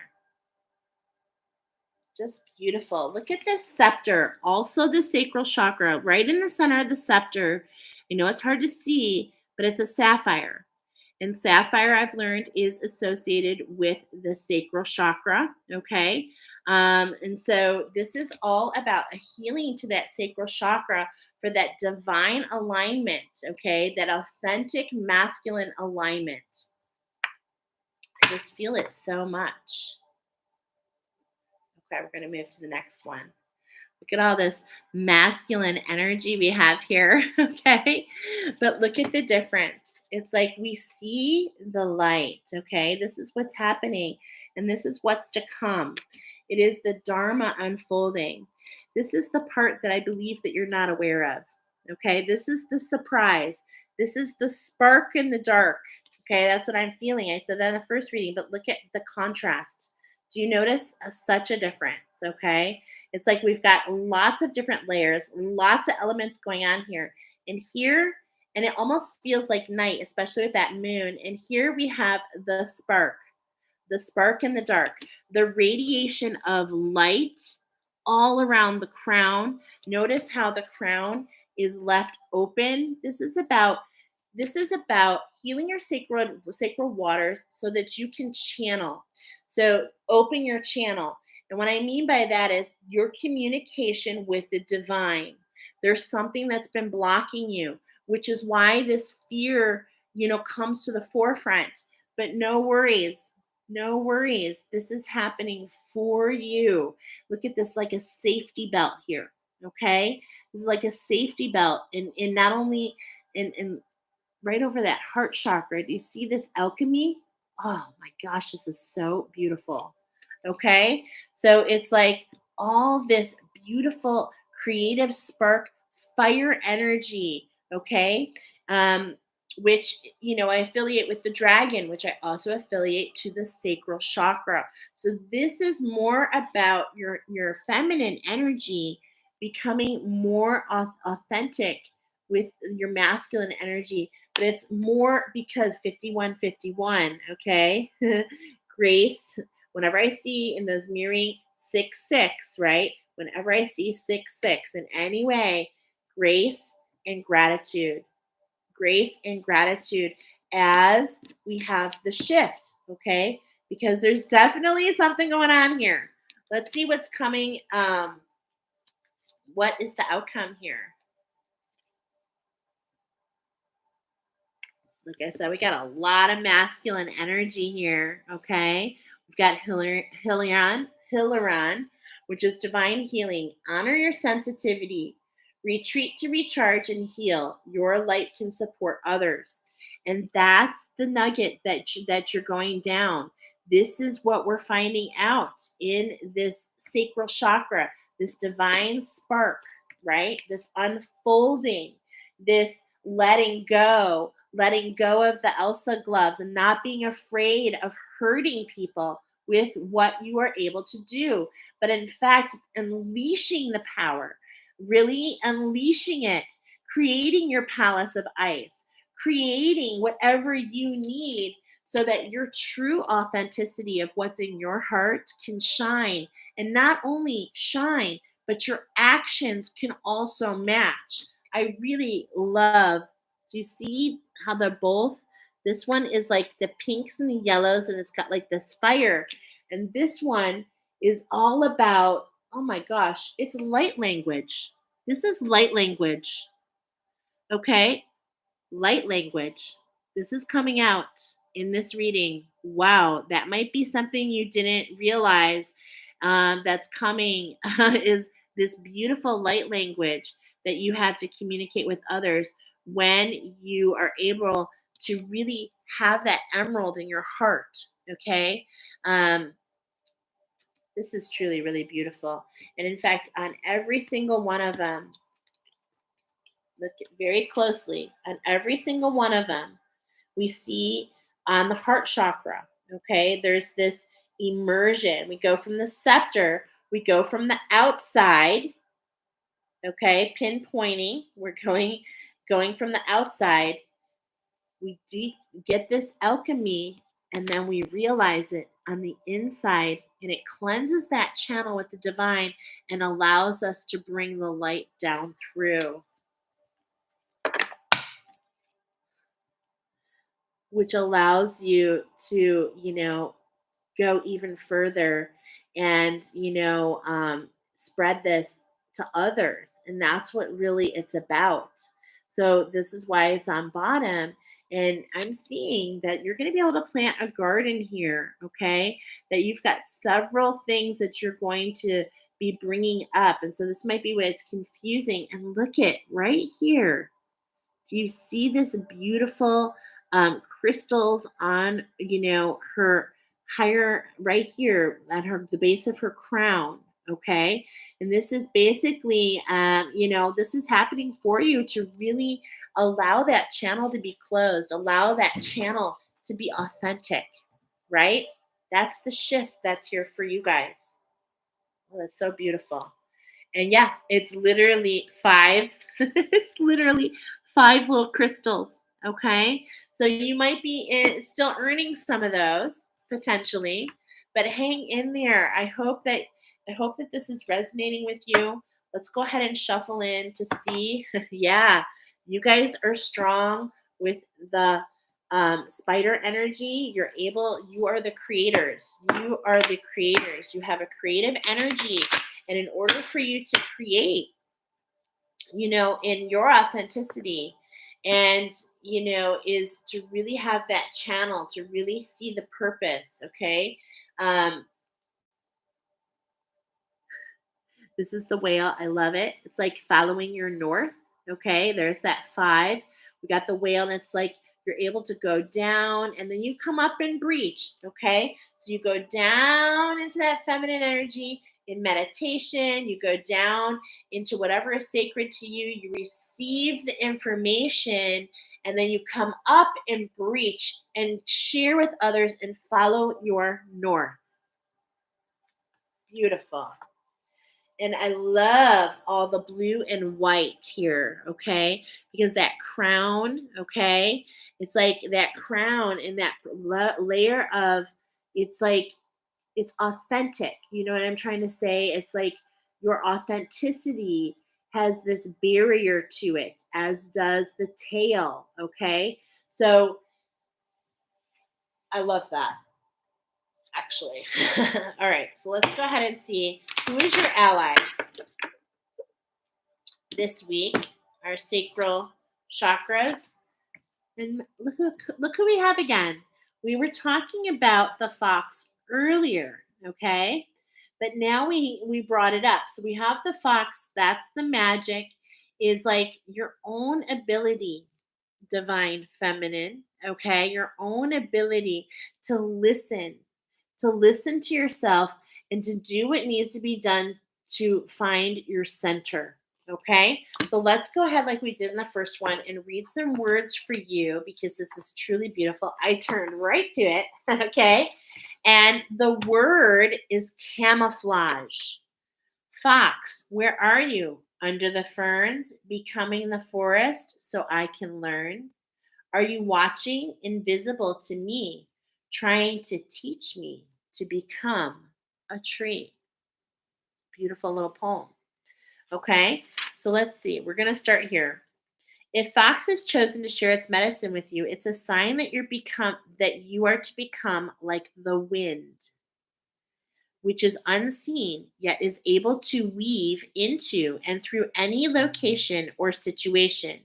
Just beautiful. Look at this scepter, also the sacral chakra, right in the center of the scepter. I know it's hard to see, but it's a sapphire. And sapphire, I've learned, is associated with the sacral chakra. Okay. And so this is all about a healing to that sacral chakra for that divine alignment. Okay. That authentic masculine alignment. I just feel it so much. Okay. We're going to move to the next one. Look at all this masculine energy we have here, okay? But look at the difference. It's like we see the light, okay? This is what's happening, and this is what's to come. It is the Dharma unfolding. This is the part that I believe that you're not aware of, okay? This is the surprise. This is the spark in the dark, okay? That's what I'm feeling. I said that in the first reading, but look at the contrast. Do you notice such a difference, okay? It's like we've got lots of different layers, lots of elements going on here. And here, and it almost feels like night, especially with that moon. And here we have the spark in the dark, the radiation of light all around the crown. Notice how the crown is left open. This is about healing your sacral waters so that you can channel. So open your channel. And what I mean by that is your communication with the divine. There's something that's been blocking you, which is why this fear, comes to the forefront. But no worries. No worries. This is happening for you. Look at this like a safety belt here. Okay? This is like a safety belt. And not only in right over that heart chakra. Do you see this alchemy? Oh my gosh, this is so beautiful. Okay. So it's like all this beautiful creative spark, fire energy. Okay. Which, I affiliate with the dragon, which I also affiliate to the sacral chakra. So this is more about your feminine energy becoming more authentic with your masculine energy, but it's more because 5151, okay? Grace, whenever I see in those mirroring 6 6, right? Whenever I see 6 6 in any way, grace and gratitude. Grace and gratitude as we have the shift, okay? Because there's definitely something going on here. Let's see what's coming. What is the outcome here? Like I said, we got a lot of masculine energy here, okay? We've got Hilaron, which is divine healing. Honor your sensitivity. Retreat to recharge and heal. Your light can support others. And that's the nugget that you're going down. This is what we're finding out in this sacral chakra, this divine spark, right? This unfolding, this letting go of the Elsa gloves and not being afraid of hurting people with what you are able to do, but in fact, unleashing the power, really unleashing it, creating your palace of ice, creating whatever you need so that your true authenticity of what's in your heart can shine. And not only shine, but your actions can also match. I really love, do you see how they're both? This one is like the pinks and the yellows, and it's got like this fire. And this one is all about, oh my gosh, it's light language. This is light language. Okay? Light language. This is coming out in this reading. Wow, that might be something you didn't realize that's coming is this beautiful light language that you have to communicate with others when you are able to really have that emerald in your heart. Okay? This is truly really beautiful. And in fact, on every single one of them, look very closely, on every single one of them, we see on the heart chakra, okay, there's this immersion. We go from the scepter, we go from the outside, okay, pinpointing, we're going from the outside, we get this alchemy, and then we realize it on the inside and it cleanses that channel with the divine and allows us to bring the light down through, which allows you to, go even further and, spread this to others. And that's what really it's about. So this is why it's on bottom. And I'm seeing that you're going to be able to plant a garden here, okay? That you've got several things that you're going to be bringing up. And so this might be where it's confusing. And look at right here. Do you see this beautiful crystals on, her higher right here at the base of her crown? Okay. And this is basically, this is happening for you to really allow that channel to be closed, allow that channel to be authentic, right? That's the shift that's here for you guys. Oh, that's so beautiful. And yeah, it's literally five. It's literally five little crystals. Okay. So you might be still earning some of those potentially, but hang in there. I hope that this is resonating with you. Let's go ahead and shuffle in to see. Yeah, you guys are strong with the spider energy. You are the creators. You are the creators. You have a creative energy. And in order for you to create, in your authenticity and, is to really have that channel, to really see the purpose, okay? Um, This is the whale. I love it. It's like following your north. Okay. There's that five. We got the whale, and it's like you're able to go down and then you come up and breach. Okay. So you go down into that feminine energy in meditation. You go down into whatever is sacred to you. You receive the information, and then you come up and breach and share with others and follow your north. Beautiful. And I love all the blue and white here, okay? Because that crown, okay? It's like that crown and that layer of, it's like, it's authentic. You know what I'm trying to say? It's like your authenticity has this barrier to it, as does the tail, okay? So I love that, actually. All right, so let's go ahead and see who is your ally this week, our sacral chakras. And look who we have again. We were talking about the fox earlier, okay? But now we brought it up. So we have the fox, that's the magic, is like your own ability, divine feminine, okay? Your own ability to listen to yourself and to do what needs to be done to find your center. Okay, so let's go ahead like we did in the first one and read some words for you because this is truly beautiful. I turned right to it. Okay, and the word is camouflage. Fox, where are you? Under the ferns, becoming the forest so I can learn. Are you watching, invisible to me, trying to teach me to become a tree? Beautiful little poem. Okay, so let's see. We're going to start here. If fox has chosen to share its medicine with you, it's a sign that you are to become like the wind, which is unseen yet is able to weave into and through any location or situation.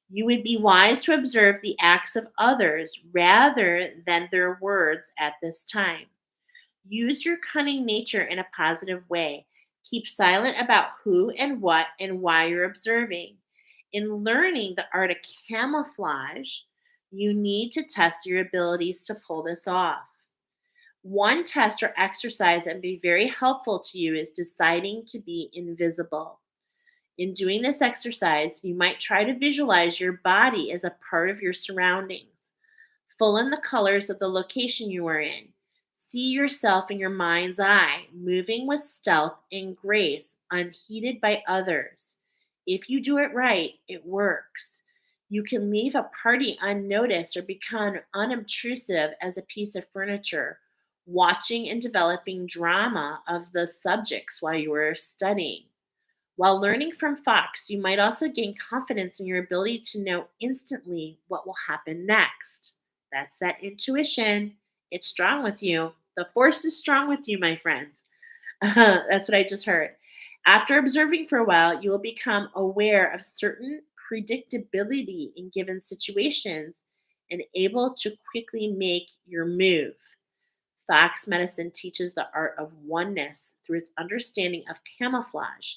You would be wise to observe the acts of others rather than their words at this time. Use your cunning nature in a positive way. Keep silent about who and what and why you're observing. In learning the art of camouflage, you need to test your abilities to pull this off. One test or exercise that would be very helpful to you is deciding to be invisible. In doing this exercise, you might try to visualize your body as a part of your surroundings. Fill in the colors of the location you are in. See yourself in your mind's eye, moving with stealth and grace, unheeded by others. If you do it right, it works. You can leave a party unnoticed or become unobtrusive as a piece of furniture, watching and developing drama of the subjects while you were studying. While learning from Fox, you might also gain confidence in your ability to know instantly what will happen next. That's that intuition. It's strong with you. The force is strong with you, my friends. That's what I just heard. After observing for a while, you will become aware of certain predictability in given situations and able to quickly make your move. Fox medicine teaches the art of oneness through its understanding of camouflage.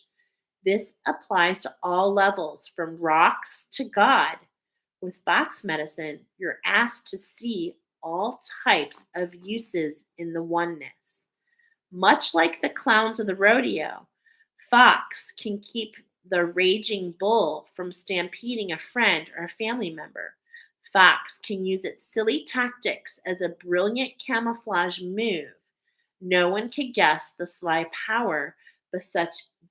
This applies to all levels, from rocks to God. With Fox medicine, you're asked to see all types of uses in the oneness. Much like the clowns of the rodeo, Fox can keep the raging bull from stampeding a friend or a family member. Fox can use its silly tactics as a brilliant camouflage move. No one could guess the sly power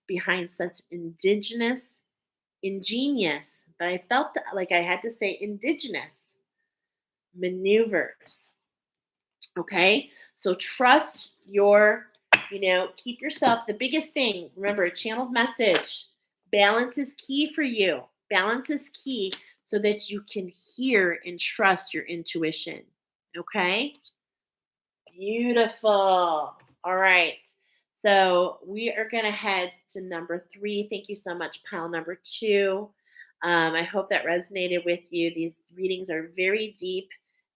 behind such ingenious, but I felt like I had to say indigenous maneuvers. Okay? So trust keep yourself the biggest thing. Remember, channeled message. Balance is key for you. Balance is key so that you can hear and trust your intuition. Okay? Beautiful. All right. So we are going to head to number 3. Thank you so much, pile number 2. I hope that resonated with you. These readings are very deep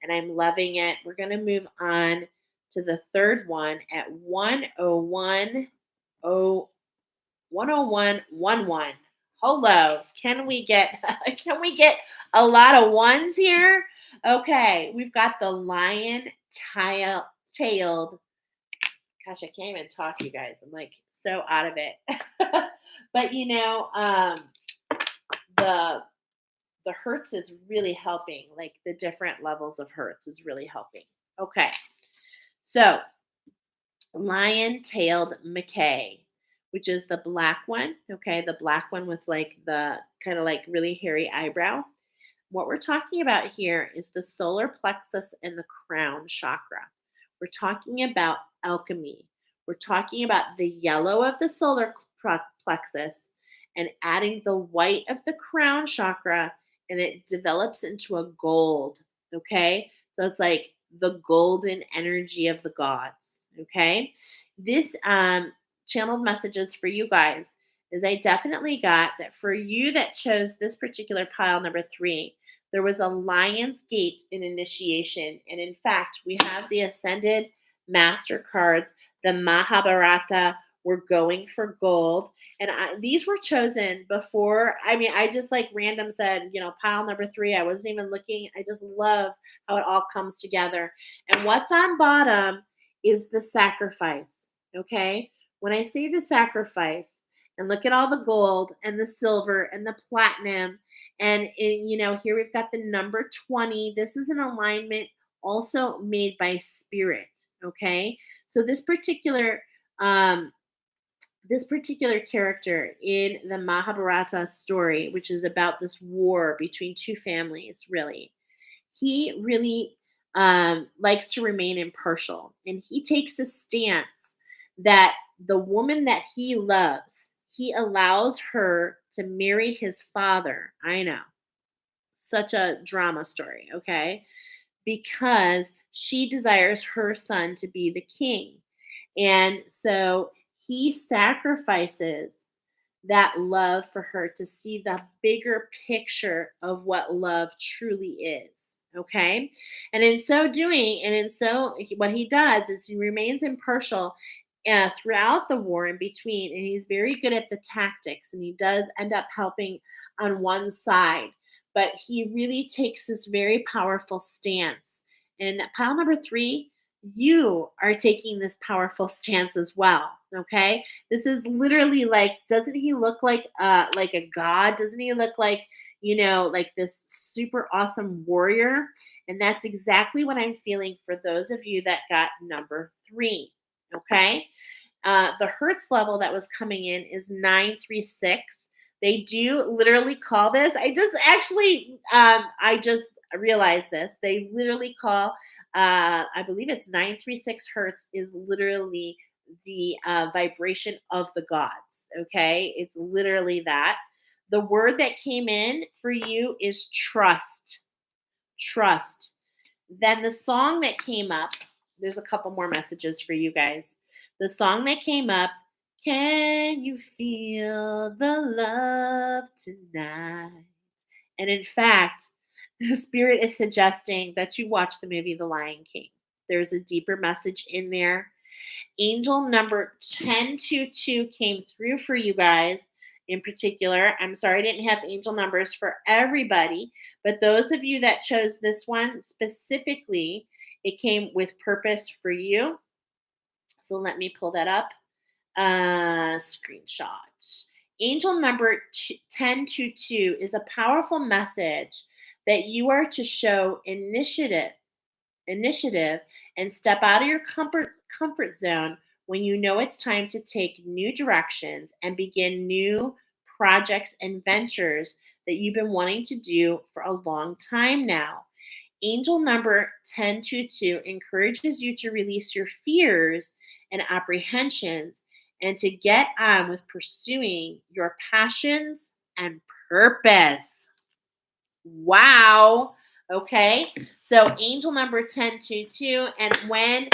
and I'm loving it. We're going to move on to the third one at 10111. Hello. Can we get a lot of ones here? Okay, we've got the tailed. Gosh, I can't even talk, you guys. I'm like so out of it. But the the Hertz is really helping. Like the different levels of Hertz is really helping. Okay, so lion-tailed McKay, which is the black one. Okay, the black one with like the kind of like really hairy eyebrow. What we're talking about here is the solar plexus and the crown chakra. We're talking about alchemy. We're talking about the yellow of the solar plexus and adding the white of the crown chakra, and it develops into a gold. Okay, so it's like the golden energy of the gods. Okay, this channeled messages for you guys is I definitely got that for you that chose this particular pile number 3. There was a lion's gate in initiation. And in fact, we have the ascended master cards, the Mahabharata. We're going for gold. And these were chosen before. I mean, I just like random said, pile number 3. I wasn't even looking. I just love how it all comes together. And what's on bottom is the sacrifice. Okay. When I say the sacrifice, and look at all the gold and the silver and the platinum. And here we've got the number 20. This is an alignment also made by spirit. Okay. So this particular character in the Mahabharata story, which is about this war between two families, really, he really likes to remain impartial. And he takes a stance that the woman that he loves, he allows her to marry his father. I know. Such a drama story, okay? Because she desires her son to be the king. And so he sacrifices that love for her to see the bigger picture of what love truly is. Okay. And in so doing, what he does is he remains impartial throughout the war in between, and he's very good at the tactics, and he does end up helping on one side, but he really takes this very powerful stance. And pile number 3, you are taking this powerful stance as well. Okay, this is literally like, doesn't he look like a god? Doesn't he look like like this super awesome warrior? And that's exactly what I'm feeling for those of you that got number 3. Okay, the Hertz level that was coming in is 936. They do literally call this. I just realized this. They literally call I believe it's 936 hertz is literally the vibration of the gods. Okay. It's literally that. The word that came in for you is trust. Trust. Then the song that came up, there's a couple more messages for you guys. The song that came up, can you feel the love tonight? And in fact, the spirit is suggesting that you watch the movie The Lion King. There's a deeper message in there. Angel number 1022 came through for you guys in particular. I'm sorry I didn't have angel numbers for everybody, but those of you that chose this one specifically, it came with purpose for you. So let me pull that up. Screenshot. Angel number 1022 is a powerful message that you are to show initiative and step out of your comfort zone when you know it's time to take new directions and begin new projects and ventures that you've been wanting to do for a long time now. Angel number 1022 encourages you to release your fears and apprehensions and to get on with pursuing your passions and purpose. Wow. Okay. So angel number 1022. And when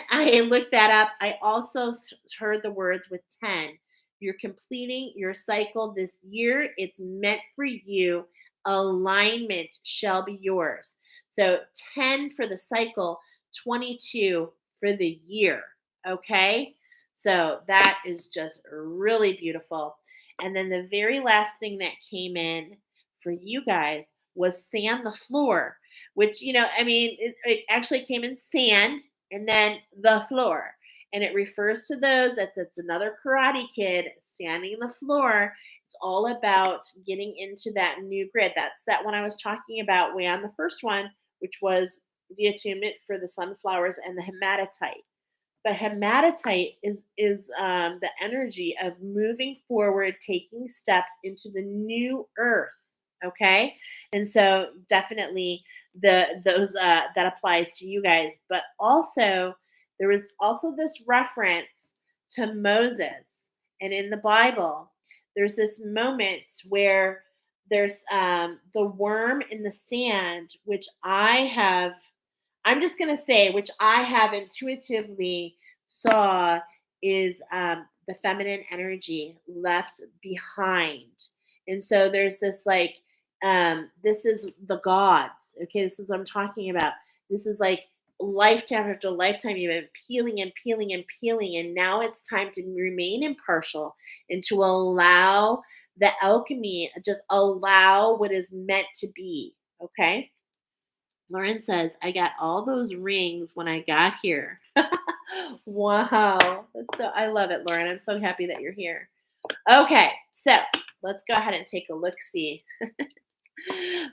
I looked that up, I also heard the words with 10. You're completing your cycle this year. It's meant for you. Alignment shall be yours. So 10 for the cycle, 22 for the year. Okay. So that is just really beautiful. And then the very last thing that came in for you guys was sand the floor, which, it actually came in sand and then the floor. And it refers to those that's another Karate Kid sanding the floor. It's all about getting into that new grid. That's that one I was talking about way on the first one, which was the attunement for the sunflowers and the hematite. But hematite is the energy of moving forward, taking steps into the new earth. Okay, and so definitely those that applies to you guys. But also there was also this reference to Moses, and in the Bible, there's this moment where there's the worm in the sand, which I'm just going to say, which I have intuitively saw is the feminine energy left behind. And so there's this this is the gods. Okay, this is what I'm talking about. This is like lifetime after lifetime. You've been peeling and peeling and peeling. And now it's time to remain impartial and to allow the alchemy, just allow what is meant to be. Okay. Lauren says, I got all those rings when I got here. Wow. I love it, Lauren. I'm so happy that you're here. Okay, so let's go ahead and take a look-see.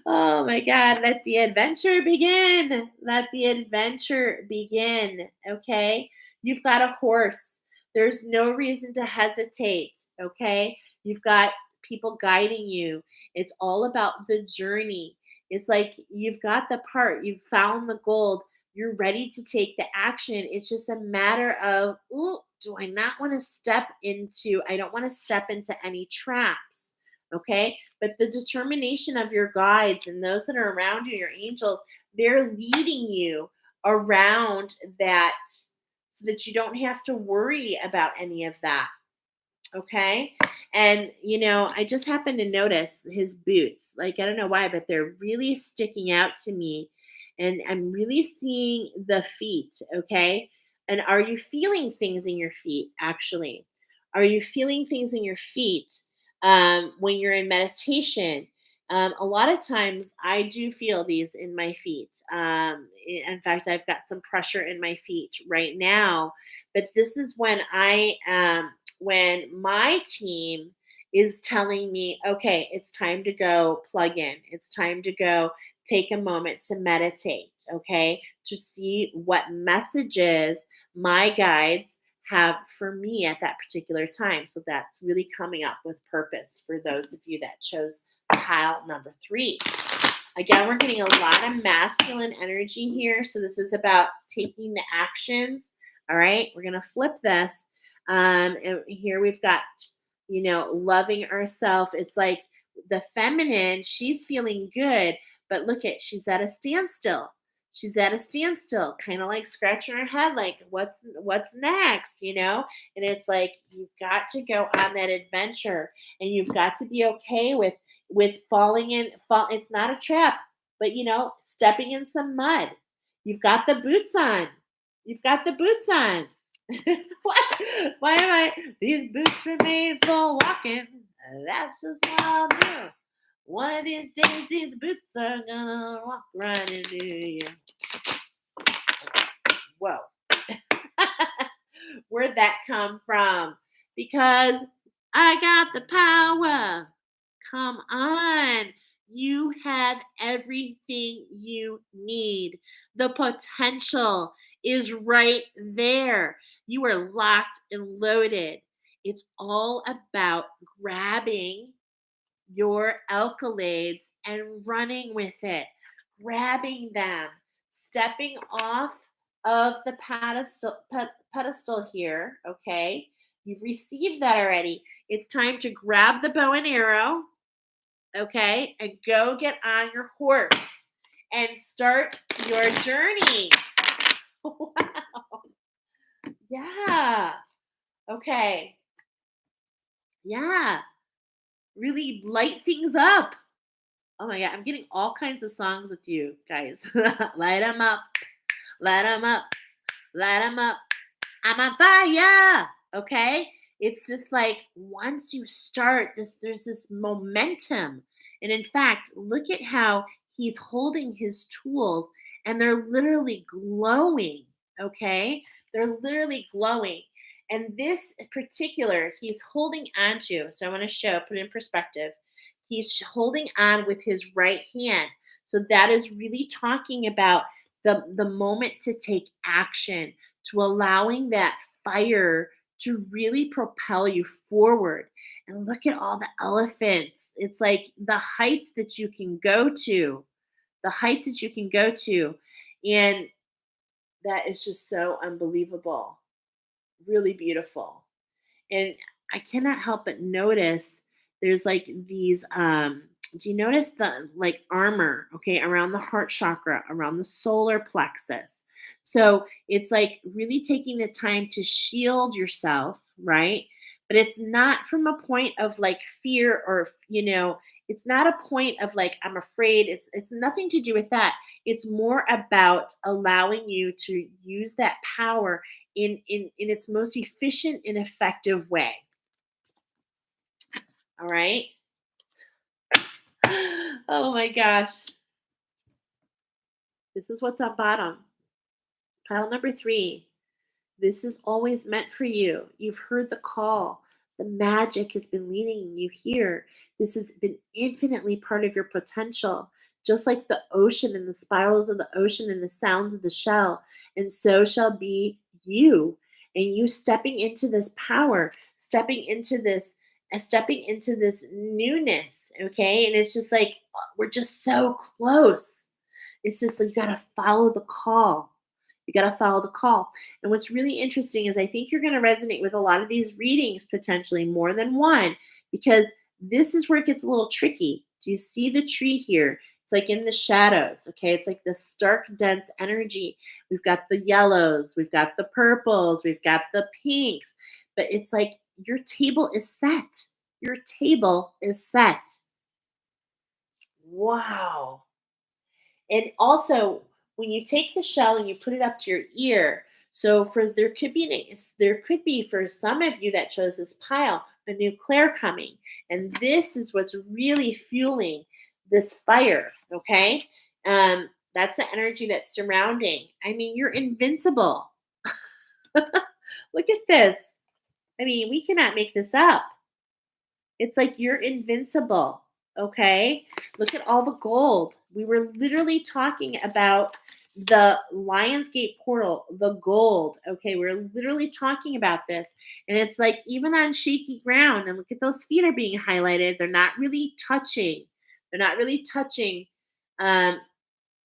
Oh my God, let the adventure begin. Let the adventure begin. Okay, you've got a horse. There's no reason to hesitate. Okay, you've got people guiding you. It's all about the journey. It's like you've got the part, you've found the gold, you're ready to take the action. It's just a matter of, I don't want to step into any traps. Okay. But the determination of your guides and those that are around you, your angels, they're leading you around that so that you don't have to worry about any of that. Okay. And, I just happened to notice his boots. Like, I don't know why, but they're really sticking out to me. And I'm really seeing the feet. Okay. And are you feeling things in your feet, actually? Are you feeling things in your feet when you're in meditation? A lot of times I do feel these in my feet. In fact, I've got some pressure in my feet right now. But this is when when my team is telling me, okay, it's time to go plug in. It's time to go take a moment to meditate, okay, to see what messages my guides have for me at that particular time. So that's really coming up with purpose for those of you that chose pile number 3. Again, we're getting a lot of masculine energy here. So this is about taking the actions. All right, we're going to flip this. And here we've got, loving ourselves. It's like the feminine, she's feeling good, but look at, she's at a standstill. She's at a standstill, kind of like scratching her head, like what's next, And it's like you've got to go on that adventure, and you've got to be okay with falling in. It's not a trap, but stepping in some mud. You've got the boots on. You've got the boots on. What? Why am I? These boots were made for walking. That's just what I'll do. One of these days, these boots are gonna walk right into you. Whoa. Where'd that come from? Because I got the power. Come on. You have everything you need. The potential is right there. You are locked and loaded. It's all about grabbing your accolades and running with it, grabbing them, stepping off of the pedestal here, okay? You've received that already. It's time to grab the bow and arrow, okay, and go get on your horse and start your journey. Wow. Yeah. Okay. Yeah. Really light things up. Oh my God, I'm getting all kinds of songs with you guys. Light them up. Light them up. Light them up. I'm on fire. Okay? It's just like once you start this, there's this momentum. And in fact, look at how he's holding his tools and they're literally glowing. Okay? They're literally glowing. And this particular, he's holding onto. So I want to put it in perspective. He's holding on with his right hand. So that is really talking about the moment to take action, to allowing that fire to really propel you forward. And look at all the elephants. It's like the heights that you can go to, the heights that you can go to. And that is just so unbelievable. Really beautiful. And I cannot help but notice there's like these do you notice the like armor, okay, around the heart chakra, around the solar plexus? So it's like really taking the time to shield yourself, right? But it's not from a point of like fear or it's not a point of like I'm afraid. It's nothing to do with that. It's more about allowing you to use that power in its most efficient and effective way. All right. Oh my gosh. This is what's on bottom. Pile number 3. This is always meant for you. You've heard the call. The magic has been leading you here. This has been infinitely part of your potential, just like the ocean and the spirals of the ocean and the sounds of the shell. And so shall be you. And you stepping into this power, stepping into this newness, okay? And it's just like we're just so close. It's just like you got to follow the call. You got to follow the call. And what's really interesting is I think you're going to resonate with a lot of these readings, potentially more than one, because this is where it gets a little tricky. Do you see the tree here? It's like in the shadows, okay? It's like this stark, dense energy. We've got the yellows, we've got the purples, we've got the pinks, but it's like your table is set. Your table is set. Wow. And also, when you take the shell and you put it up to your ear, so there could be for some of you that chose this pile a new Claire coming, and this is what's really fueling this fire. Okay, that's the energy that's surrounding. I mean, you're invincible. Look at this. I mean, we cannot make this up. It's like you're invincible. Okay, look at all the gold. We were literally talking about the Lionsgate portal, the gold. Okay, we're literally talking about this. And it's like even on shaky ground, and look at those feet are being highlighted. They're not really touching. They're not really touching Um,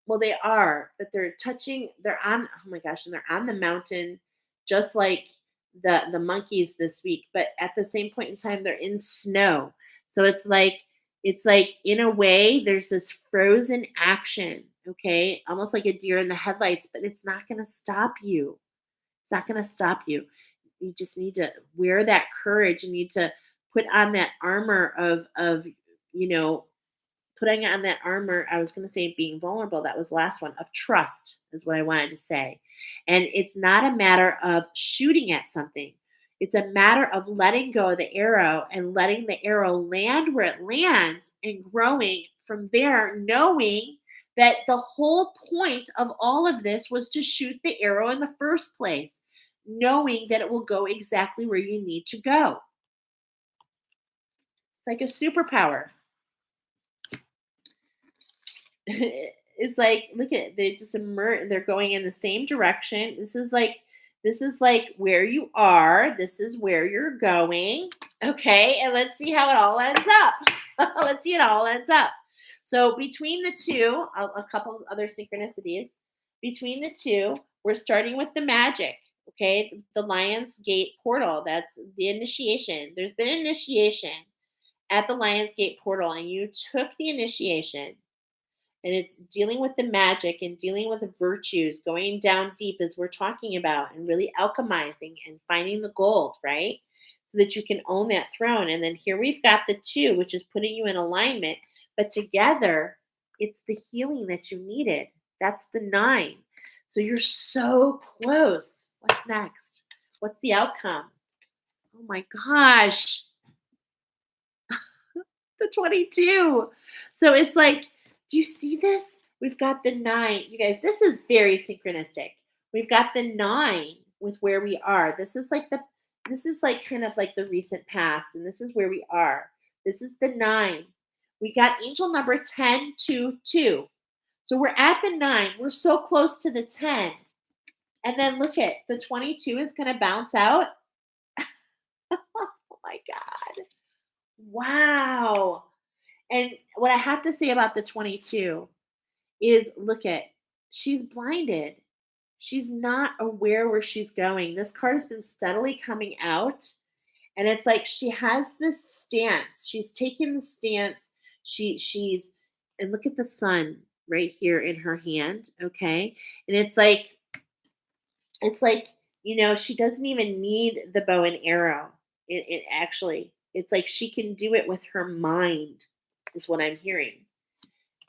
well, they are, but they're on, oh my gosh, and they're on the mountain just like the monkeys this week, but at the same point in time, they're in snow. So it's like in a way, there's this frozen action, okay? Almost like a deer in the headlights, but it's not gonna stop you. It's not gonna stop you. You just need to wear that courage. You need to put on that armor of you know putting on that armor. I was going to say being vulnerable. That was the last one, of trust, is what I wanted to say. And it's not a matter of shooting at something, it's a matter of letting go of the arrow and letting the arrow land where it lands and growing from there, knowing that the whole point of all of this was to shoot the arrow in the first place, knowing that it will go exactly where you need to go. It's like a superpower. It's like, look at it, they just emerge, they're going in the same direction. This is like where you are, this is where you're going. Okay, and let's see how it all ends up. Let's see it all ends up. So between the two, a couple of other synchronicities. Between the two, we're starting with the magic. Okay, the Lion's Gate portal. That's the initiation. There's been initiation at the Lion's Gate portal, and you took the initiation, and it's dealing with the magic and dealing with the virtues, going down deep as we're talking about, and really alchemizing and finding the gold, right? So that you can own that throne. And then here we've got the two, which is putting you in alignment, but together it's the healing that you needed. That's the nine. So you're so close. What's next? What's the outcome? Oh my gosh, the 22. So it's like, do you see this? We've got the nine. You guys, this is very synchronistic. We've got the nine with where we are. This is like kind of like the recent past, and this is where we are. This is the nine. We got angel number 10 2 2. So we're at the nine. We're so close to the 10. And then look at the 22 is going to bounce out. Oh my God. Wow. And what I have to say about the 22 is, look at, she's blinded. She's not aware where she's going. This card has been steadily coming out, and it's like she has this stance. She's taken the stance. She's and look at the sun right here in her hand, okay? And it's like she doesn't even need the bow and arrow. It actually, it's like she can do it with her mind, is what I'm hearing.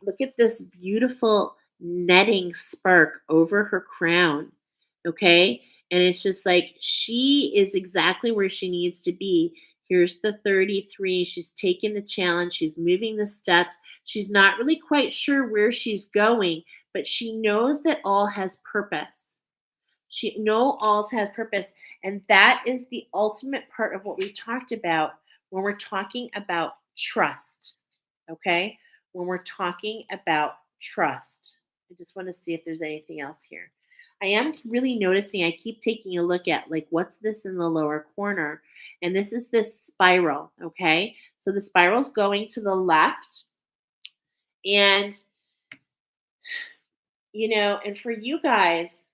Look at this beautiful netting spark over her crown. Okay. And it's just like she is exactly where she needs to be. Here's the 33. She's taking the challenge. She's moving the steps. She's not really quite sure where she's going, but she knows that all has purpose. She know all has purpose. And that is the ultimate part of what we talked about when we're talking about trust. Okay? When we're talking about trust. I just want to see if there's anything else here. I am really noticing, I keep taking a look at, like, what's this in the lower corner? And this is this spiral, okay? So the spiral's going to the left. And, and for you guys,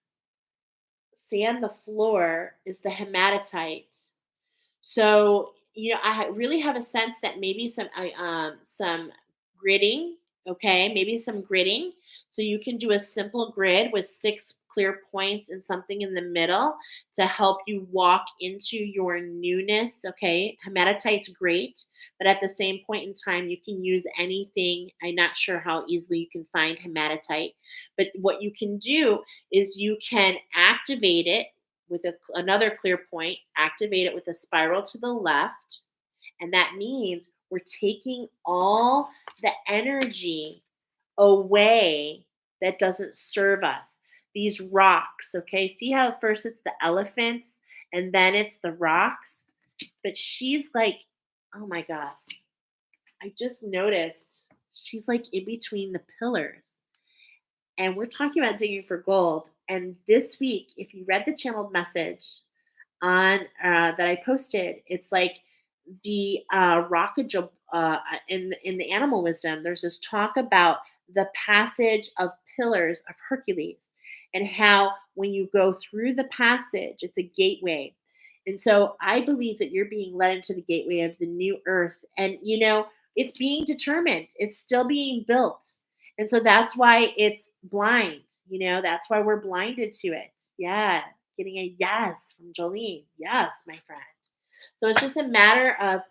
sand the floor is the hematite. So, I really have a sense that maybe some gridding, okay? Maybe some gridding. So you can do a simple grid with 6 clear points and something in the middle to help you walk into your newness, okay? Hematite's great, but at the same point in time, you can use anything. I'm not sure how easily you can find hematite, but what you can do is you can activate it with another clear point, activate it with a spiral to the left. And that means we're taking all the energy away that doesn't serve us. These rocks, okay? See how first it's the elephants and then it's the rocks? But she's like, oh my gosh, I just noticed she's like in between the pillars. And we're talking about digging for gold. And this week, if you read the channeled message on that I posted, it's like the rockage in the animal wisdom. There's this talk about the passage of pillars of Hercules, and how when you go through the passage, it's a gateway. And so I believe that you're being led into the gateway of the new earth. And, it's being determined, it's still being built. And so that's why it's blind. That's why we're blinded to it. Yeah. Getting a yes from Jolene. Yes, my friend. So it's just a matter of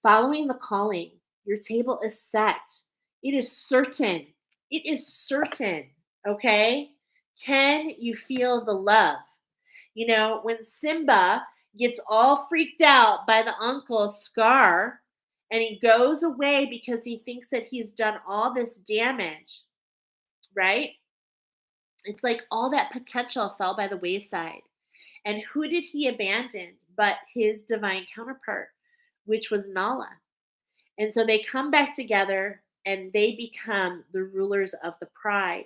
following the calling. Your table is set. It is certain. It is certain. Okay? Can you feel the love? When Simba gets all freaked out by the uncle Scar and he goes away because he thinks that he's done all this damage, right? It's like all that potential fell by the wayside. And who did he abandon but his divine counterpart, which was Nala? And so they come back together and they become the rulers of the pride.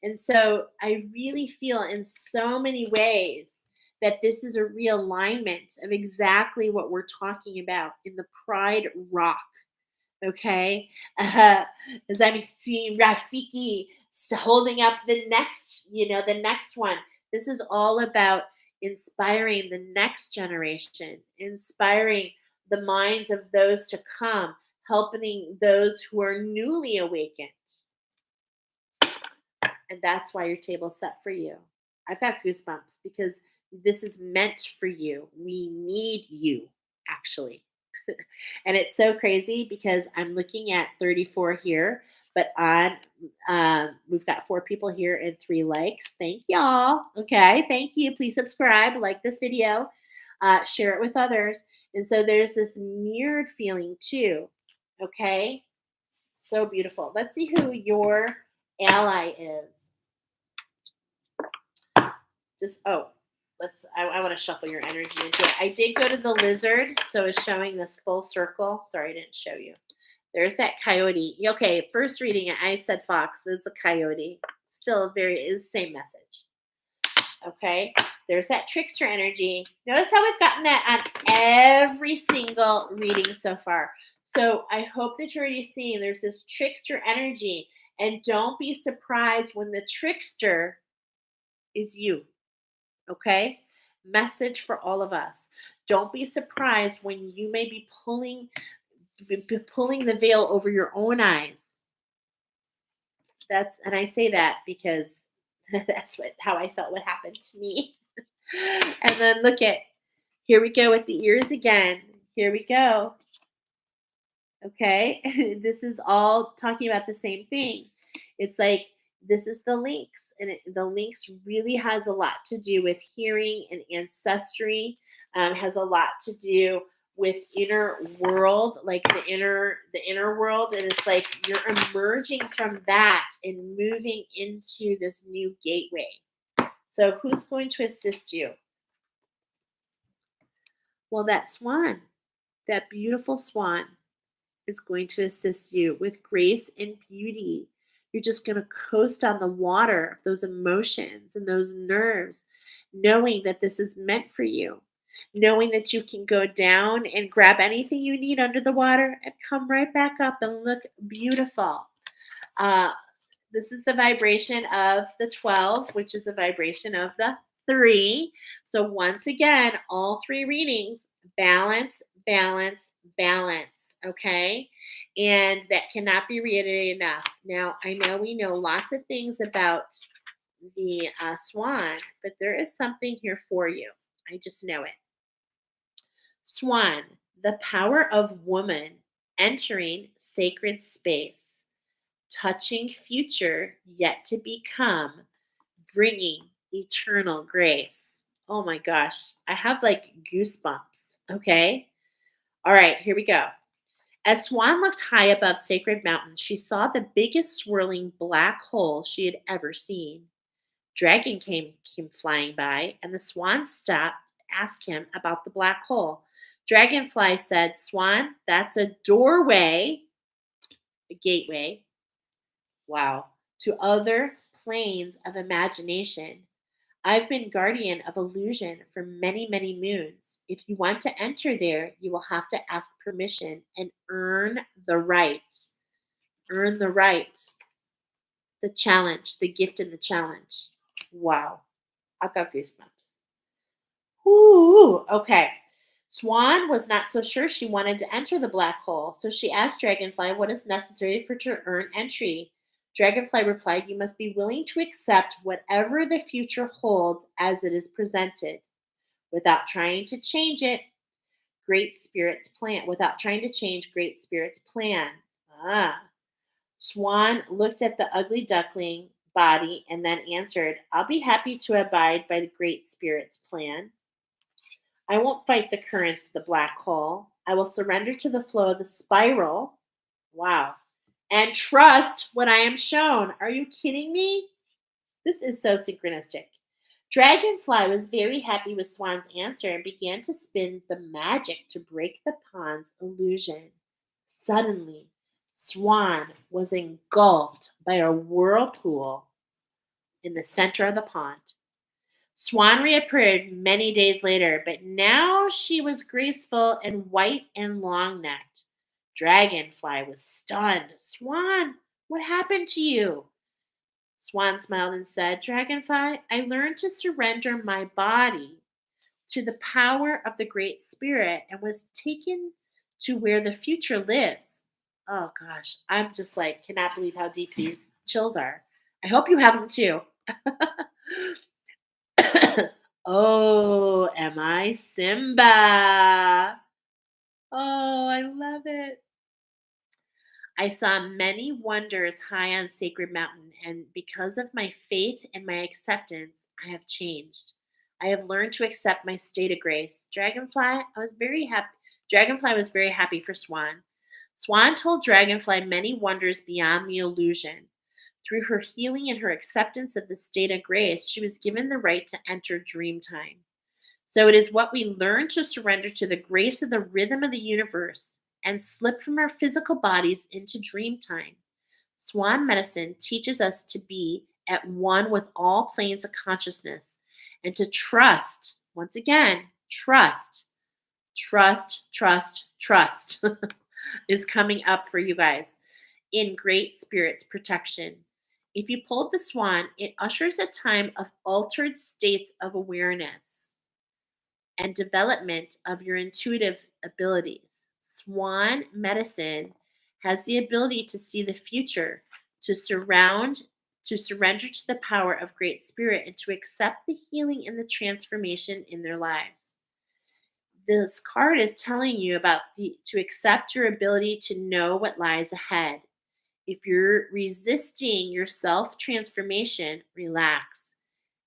And so I really feel in so many ways that this is a realignment of exactly what we're talking about in the pride rock. Okay. As I'm seeing Rafiki holding up the next one. This is all about inspiring the next generation, inspiring the minds of those to come, helping those who are newly awakened. And that's why your table's set for you. I've got goosebumps because this is meant for you. We need you, actually. And it's so crazy because I'm looking at 34 here, but we've got 4 people here and 3 likes. Thank y'all. Okay, thank you. Please subscribe, like this video, share it with others. And so there's this mirrored feeling too. Okay, so beautiful. Let's see who your ally is. I want to shuffle your energy into it. I did go to the lizard, so it's showing this full circle. Sorry, I didn't show you. There's that coyote. Okay, first reading it, I said fox, but it's a coyote. Still is the same message. Okay, there's that trickster energy. Notice how we've gotten that on every single reading so far. So I hope that you're already seeing there's this trickster energy. And don't be surprised when the trickster is you. Okay? Message for all of us. Don't be surprised when you may be pulling the veil over your own eyes. And I say that because that's how I felt what happened to me. And then here we go with the ears again. Here we go. Okay? This is all talking about the same thing. It's like this is the links, and the links really has a lot to do with hearing and ancestry. Has a lot to do with inner world, like the inner world, and it's like you're emerging from that and moving into this new gateway. So who's going to assist you? Well, that swan, that beautiful swan, is going to assist you with grace and beauty. You're just going to coast on the water, those emotions and those nerves, knowing that this is meant for you, knowing that you can go down and grab anything you need under the water and come right back up and look beautiful. This is the vibration of the 12, which is a vibration of the 3. So once again, all 3 readings, balance, balance, balance, okay? And that cannot be reiterated enough. Now, I know we know lots of things about the swan, but there is something here for you. I just know it. Swan, the power of woman entering sacred space, touching future yet to become, bringing eternal grace. Oh my gosh, I have like goosebumps. Okay. All right, here we go. As Swan looked high above Sacred Mountain, she saw the biggest swirling black hole she had ever seen. Dragon came flying by, and the swan stopped to ask him about the black hole. Dragonfly said, Swan, that's a doorway, a gateway, wow, to other planes of imagination. I've been guardian of illusion for many, many moons. If you want to enter there, you will have to ask permission and earn the right. Earn the right. The challenge, the gift and the challenge. Wow. I've got goosebumps. Ooh, okay. Swan was not so sure she wanted to enter the black hole, so she asked Dragonfly what is necessary for to earn entry. Dragonfly replied, "You must be willing to accept whatever the future holds as it is presented, without trying to change it. Great Spirit's plan. Without trying to change Great Spirit's plan." Ah. Swan looked at the ugly duckling body and then answered, "I'll be happy to abide by the Great Spirit's plan. I won't fight the currents of the black hole. I will surrender to the flow of the spiral." Wow. "And trust what I am shown." Are you kidding me? This is so synchronistic. Dragonfly was very happy with Swan's answer and began to spin the magic to break the pond's illusion. Suddenly, Swan was engulfed by a whirlpool in the center of the pond. Swan reappeared many days later, but now she was graceful and white and long necked. Dragonfly was stunned. "Swan, what happened to you?" Swan smiled and said, "Dragonfly, I learned to surrender my body to the power of the Great Spirit and was taken to where the future lives." Oh gosh, I'm just like, cannot believe how deep these chills are. I hope you have them too. Oh, am I Simba? Oh, I love it. "I saw many wonders high on Sacred Mountain, and because of my faith and my acceptance, I have changed. I have learned to accept my state of grace." Dragonfly was very happy for Swan. Swan told Dragonfly many wonders beyond the illusion. Through her healing and her acceptance of the state of grace, she was given the right to enter dream time. So it is what we learn to surrender to the grace of the rhythm of the universe and slip from our physical bodies into dream time. Swan medicine teaches us to be at one with all planes of consciousness and to trust, once again, trust is coming up for you guys in Great Spirit's protection. If you pulled the swan, it ushers a time of altered states of awareness and development of your intuitive abilities. Swan medicine has the ability to see the future, to surrender to the power of Great Spirit, and to accept the healing and the transformation in their lives. This card is telling you about to accept your ability to know what lies ahead. If you're resisting your self transformation, relax.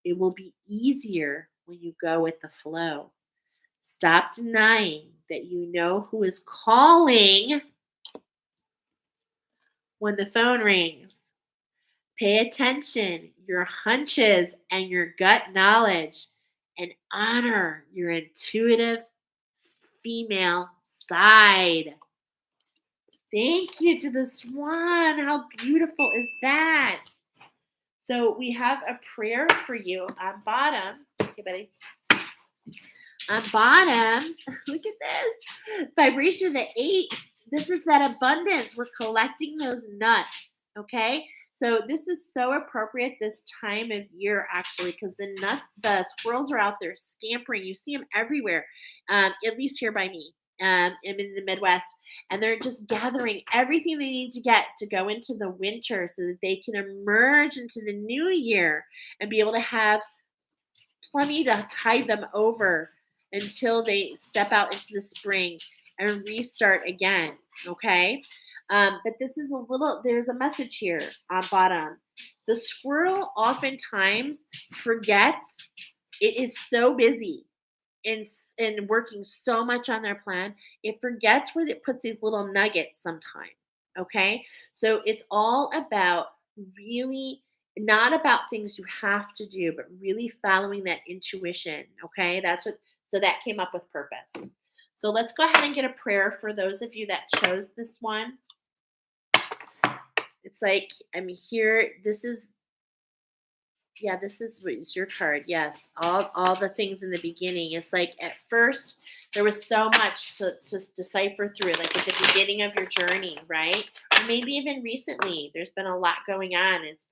It will be easier when you go with the flow. Stop denying that you know who is calling when the phone rings. Pay attention, your hunches and your gut knowledge, and honor your intuitive female side. Thank you to the swan. How beautiful is that? So we have a prayer for you on bottom. Okay, buddy. On bottom, look at this. Vibration of the 8. This is that abundance. We're collecting those nuts. Okay. So this is so appropriate this time of year, actually, because the squirrels are out there scampering. You see them everywhere, at least here by me. I'm in the Midwest, and they're just gathering everything they need to get to go into the winter so that they can emerge into the new year and be able to have plenty to tide them over until they step out into the spring and restart again. Okay. But there's a message here on bottom. The squirrel oftentimes forgets, it is so busy in working so much on their plan, it forgets where it puts these little nuggets sometime. Okay. So it's all about really not about things you have to do, but really following that intuition. Okay. So that came up with purpose. So let's go ahead and get a prayer for those of you that chose this one. It's like, I'm here. This is Yeah, this is your card. Yes, all the things in the beginning. It's like at first there was so much to decipher through, like at the beginning of your journey, right? Or maybe even recently, there's been a lot going on. There's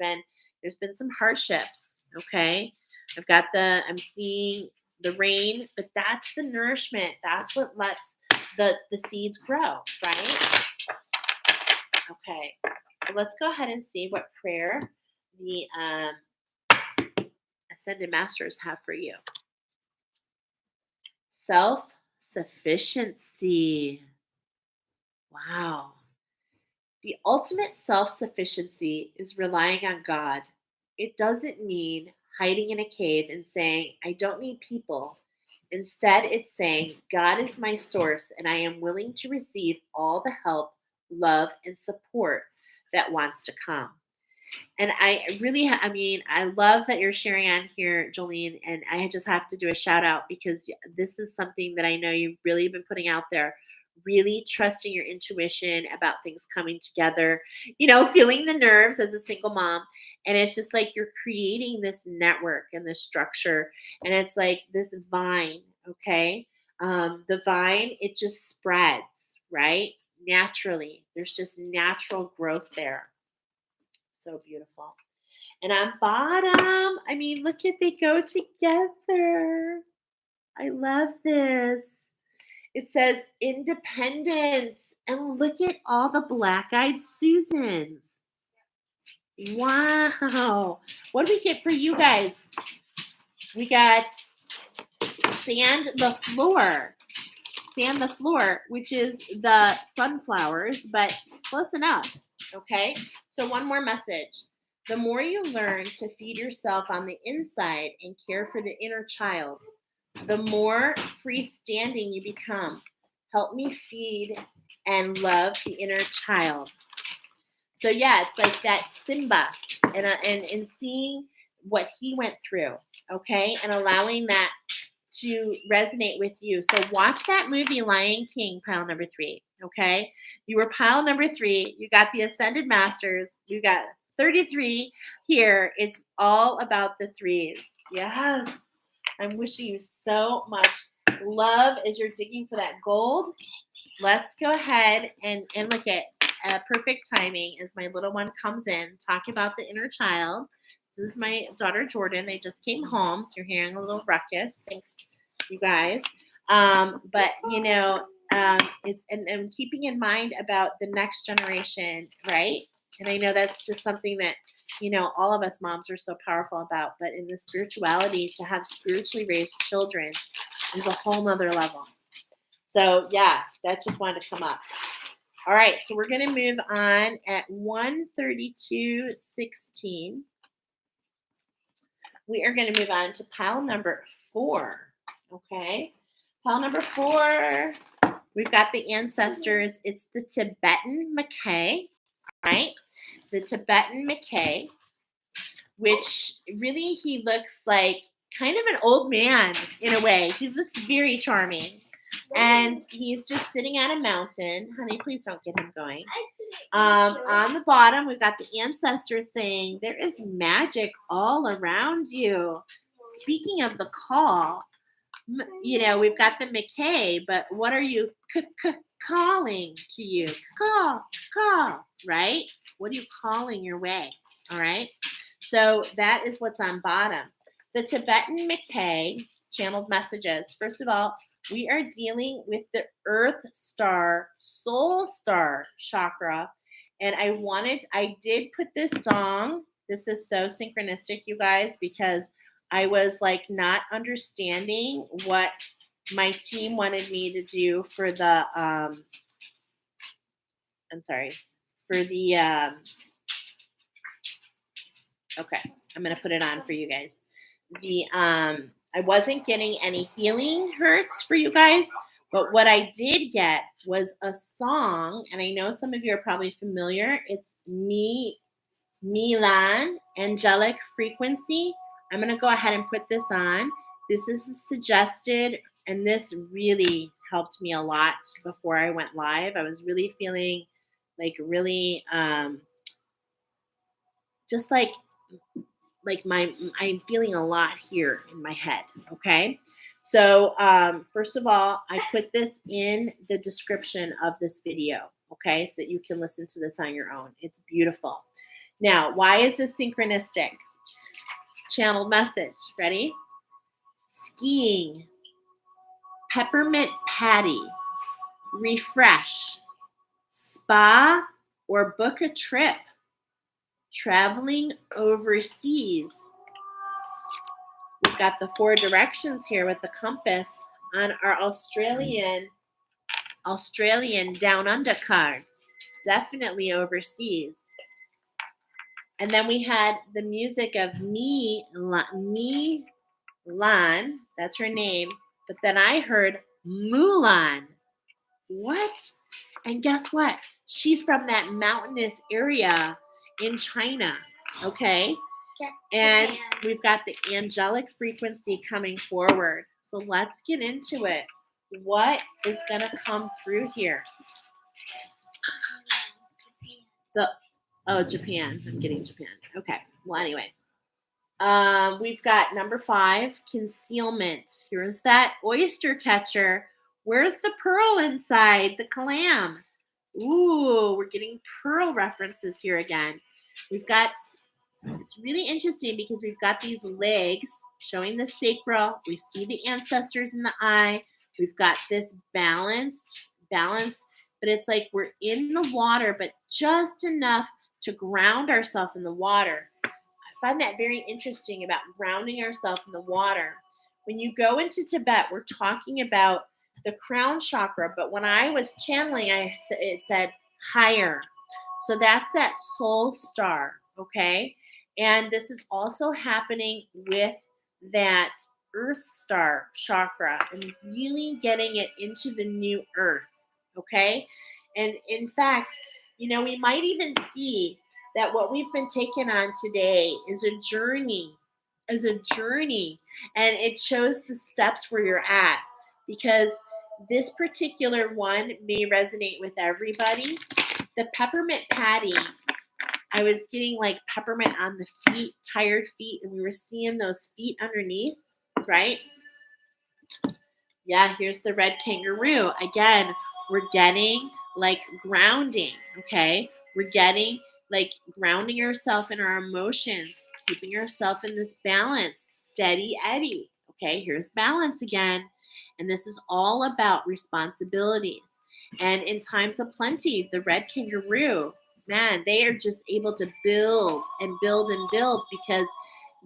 been some hardships. Okay, I'm seeing the rain, but that's the nourishment. That's what lets the seeds grow, right? Okay, well, let's go ahead and see what prayer the Ascended Masters have for you. Self sufficiency. Wow. The ultimate self sufficiency is relying on God. It doesn't mean hiding in a cave and saying, I don't need people. Instead, it's saying, God is my source and I am willing to receive all the help, love, and support that wants to come. And I really, I love that you're sharing on here, Jolene. And I just have to do a shout out because this is something that I know you've really been putting out there. Really trusting your intuition about things coming together, feeling the nerves as a single mom. And it's just like you're creating this network and this structure. And it's like this vine, okay? The vine, it just spreads, right? Naturally. There's just natural growth there. So beautiful. And on bottom, look at they go together. I love this. It says independence. And look at all the black-eyed Susans. Wow. What do we get for you guys? We got sand the floor. Sand the floor, which is the sunflowers, but close enough. Okay. So one more message. The more you learn to feed yourself on the inside and care for the inner child, the more freestanding you become. Help me feed and love the inner child. So yeah, it's like that Simba and seeing what he went through, okay, and allowing that to resonate with you. So watch that movie Lion King, pile number 3, okay? You were pile number 3. You got the Ascended Masters. You got 33 here. It's all about the threes. Yes. I'm wishing you so much love as you're digging for that gold. Let's go ahead and look at perfect timing as my little one comes in, talking about the inner child. This is my daughter, Jordan. They just came home, so you're hearing a little ruckus. Thanks, you guys. But, it's and keeping in mind about the next generation, right? And I know that's just something that, all of us moms are so powerful about. But in the spirituality, to have spiritually raised children is a whole nother level. So, yeah, that just wanted to come up. All right, so we're going to move on at 132:16. We are going to move on to pile number 4. Okay, pile number 4. We've got the ancestors. It's the Tibetan Mackay. All right, the Tibetan Mackay, which really he looks like kind of an old man in a way. He looks very charming. And he's just sitting at a mountain. Honey, please don't get him going. On the bottom, we've got the ancestors saying, there is magic all around you. Speaking of the call, we've got the Mackay, but what are you calling to you? Call, right? What are you calling your way? All right. So that is what's on bottom. The Tibetan Mackay channeled messages. First of all, we are dealing with the Earth Star, Soul Star chakra. And I did put this song. This is so synchronistic, you guys, because I was like not understanding what my team wanted me to do for the, okay, I'm going to put it on for you guys. I wasn't getting any healing hurts for you guys, but what I did get was a song, and I know some of you are probably familiar. It's Milan, Angelic Frequency. I'm going to go ahead and put this on. This is suggested, and this really helped me a lot before I went live. I was really feeling like really just like I'm feeling a lot here in my head. Okay. So, first of all, I put this in the description of this video. Okay. So that you can listen to this on your own. It's beautiful. Now, why is this synchronistic? Channel message. Ready? Skiing, peppermint patty, refresh, spa, or book a trip, traveling overseas. We've got the 4 directions here with the compass on our Australian down under cards. Definitely overseas. And then we had the music of Lan, that's her name, but then I heard Mulan. What? And guess what? She's from that mountainous area in China, okay? And we've got the angelic frequency coming forward. So let's get into it. What is going to come through here? Japan. I'm getting Japan. Okay. Well, anyway. We've got number 5, concealment. Here's that oyster catcher. Where's the pearl inside the clam? Ooh, we're getting pearl references here again. It's really interesting because we've got these legs showing the sacral. We see the ancestors in the eye. We've got this balance, but it's like we're in the water, but just enough to ground ourselves in the water. I find that very interesting about grounding ourselves in the water. When you go into Tibet, we're talking about the crown chakra, but when I was channeling, it said higher. So that's that soul star, okay? And this is also happening with that earth star chakra and really getting it into the new earth, okay? And in fact, we might even see that what we've been taken on today is a journey, and it shows the steps where you're at, because this particular one may resonate with everybody. The peppermint patty, I was getting like peppermint on the feet, tired feet, and we were seeing those feet underneath, right? Yeah, here's the red kangaroo. Again, we're getting like grounding, okay? We're getting like grounding yourself in our emotions, keeping yourself in this balance, steady Eddie. Okay, here's balance again. And this is all about responsibilities. And in times of plenty, the red kangaroo, man, they are just able to build and build and build because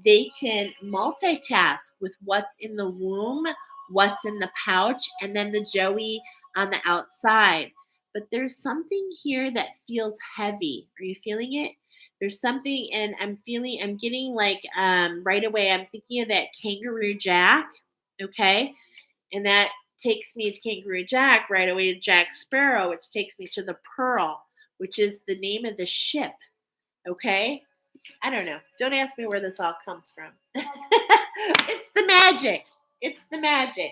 they can multitask with what's in the womb, what's in the pouch, and then the joey on the outside. But there's something here that feels heavy. Are you feeling it? There's something, and I'm getting like right away, I'm thinking of that kangaroo jack, okay? And that takes me to Kangaroo Jack, right away to Jack Sparrow, which takes me to the Pearl, which is the name of the ship, okay? I don't know. Don't ask me where this all comes from. It's the magic. It's the magic.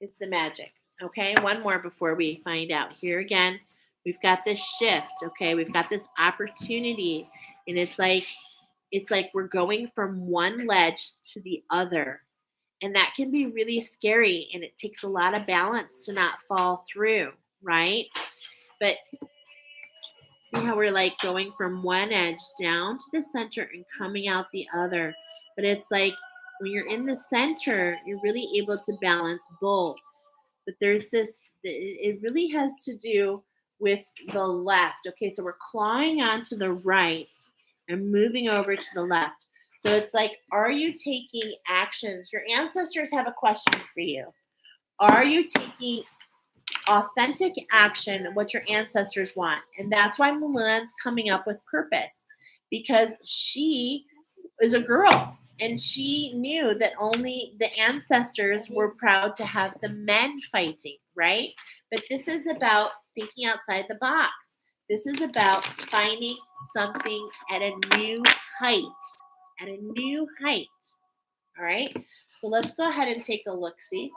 It's the magic. Okay, one more before we find out. Here again, we've got this shift, okay? We've got this opportunity, and it's like we're going from one ledge to the other. And that can be really scary, and it takes a lot of balance to not fall through, right? But see how we're like going from one edge down to the center and coming out the other. But it's like when you're in the center, you're really able to balance both. But there's this, it really has to do with the left. Okay, so we're clawing onto the right and moving over to the left. So it's like, are you taking actions? Your ancestors have a question for you. Are you taking authentic action, what your ancestors want? And that's why Mulan's coming up with purpose, because she is a girl and she knew that only the ancestors were proud to have the men fighting, right? But this is about thinking outside the box. This is about finding something at a new height. At a new height. All right. So let's go ahead and take a look-see.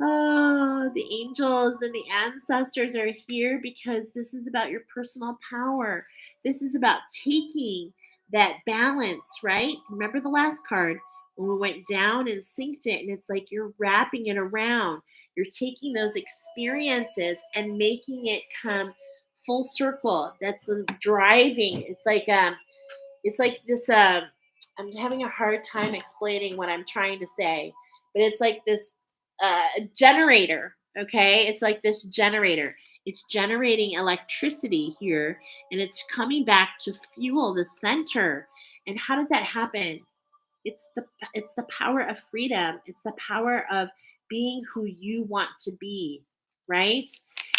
Oh, the angels and the ancestors are here because this is about your personal power. This is about taking that balance, right? Remember the last card when we went down and synced it, and it's like you're wrapping it around. You're taking those experiences and making it come full circle. That's the driving. It's like this I'm having a hard time explaining what I'm trying to say, but it's like this generator. Okay, it's like this generator. It's generating electricity here, and it's coming back to fuel the center. And how does that happen? It's the power of freedom. It's the power of being who you want to be, right?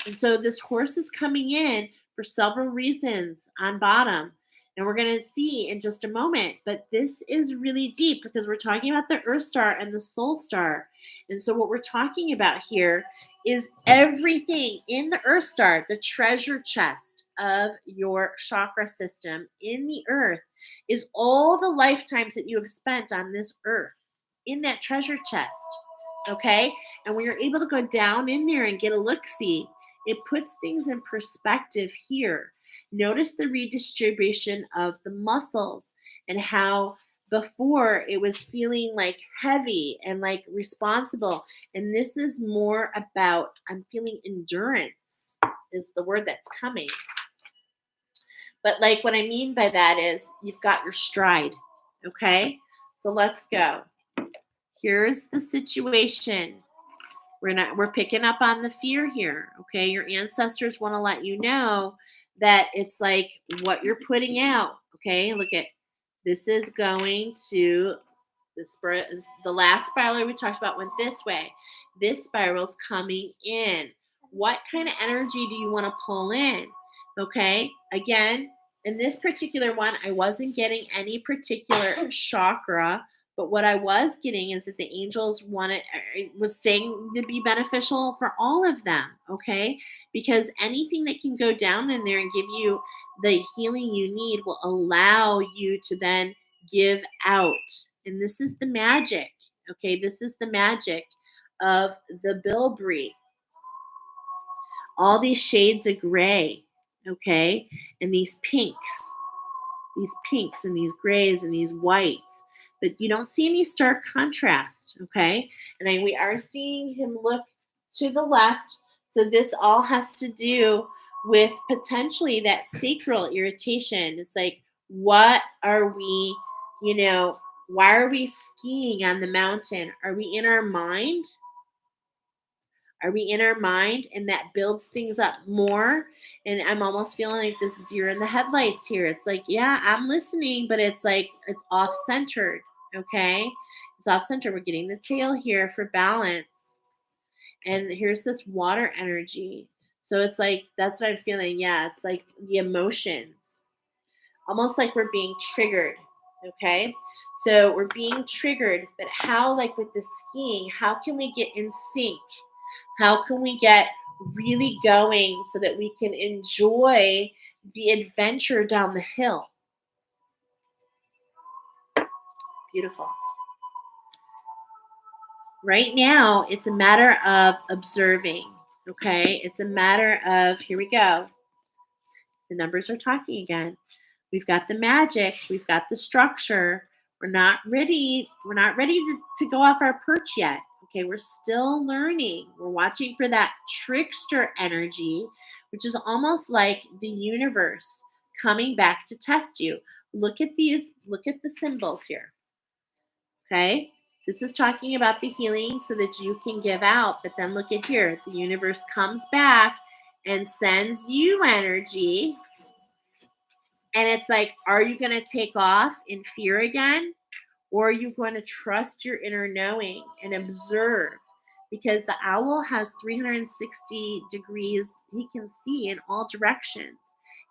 And so this horse is coming in for several reasons on bottom. And we're going to see in just a moment, but this is really deep because we're talking about the earth star and the soul star. And so what we're talking about here is everything in the earth star, the treasure chest of your chakra system in the earth, is all the lifetimes that you have spent on this earth in that treasure chest. Okay? And when you're able to go down in there and get a look see, it puts things in perspective here. Notice the redistribution of the muscles and how before it was feeling like heavy and like responsible. And this is more about, I'm feeling endurance, is the word that's coming. But like what I mean by that is you've got your stride. Okay? So let's go. Here's the situation. We're picking up on the fear here. Okay? Your ancestors want to let you know that it's like what you're putting out. Okay? Look at this is going to the last spiral we talked about went this way. This spiral's coming in. What kind of energy do you want to pull in? Okay? Again, in this particular one, I wasn't getting any particular chakra, but what I was getting is that the angels was saying to be beneficial for all of them, okay? Because anything that can go down in there and give you the healing you need will allow you to then give out. And this is the magic, okay? This is the magic of the bilberry. All these shades of gray, okay? And these pinks and these grays and these whites. But you don't see any stark contrast, okay? And we are seeing him look to the left. So this all has to do with potentially that sacral irritation. It's like, what are we, why are we skiing on the mountain? Are we in our mind? Are we in our mind? And that builds things up more. And I'm almost feeling like this deer in the headlights here. It's like, yeah, I'm listening, but it's like it's off centered. Okay. It's off center. We're getting the tail here for balance. And here's this water energy. So it's like, that's what I'm feeling. Yeah. It's like the emotions, almost like we're being triggered. Okay. So we're being triggered, but how, like with the skiing, how can we get in sync? How can we get really going so that we can enjoy the adventure down the hill? Beautiful. Right now, it's a matter of observing, okay? It's a matter of, here we go. The numbers are talking again. We've got the magic. We've got the structure. We're not ready. We're not ready to go off our perch yet. Okay, we're still learning. We're watching for that trickster energy, which is almost like the universe coming back to test you. Look at these. Look at the symbols here. Okay, this is talking about the healing so that you can give out. But then look at here. The universe comes back and sends you energy. And it's like, are you going to take off in fear again? Or are you going to trust your inner knowing and observe? Because the owl has 360 degrees. He can see in all directions.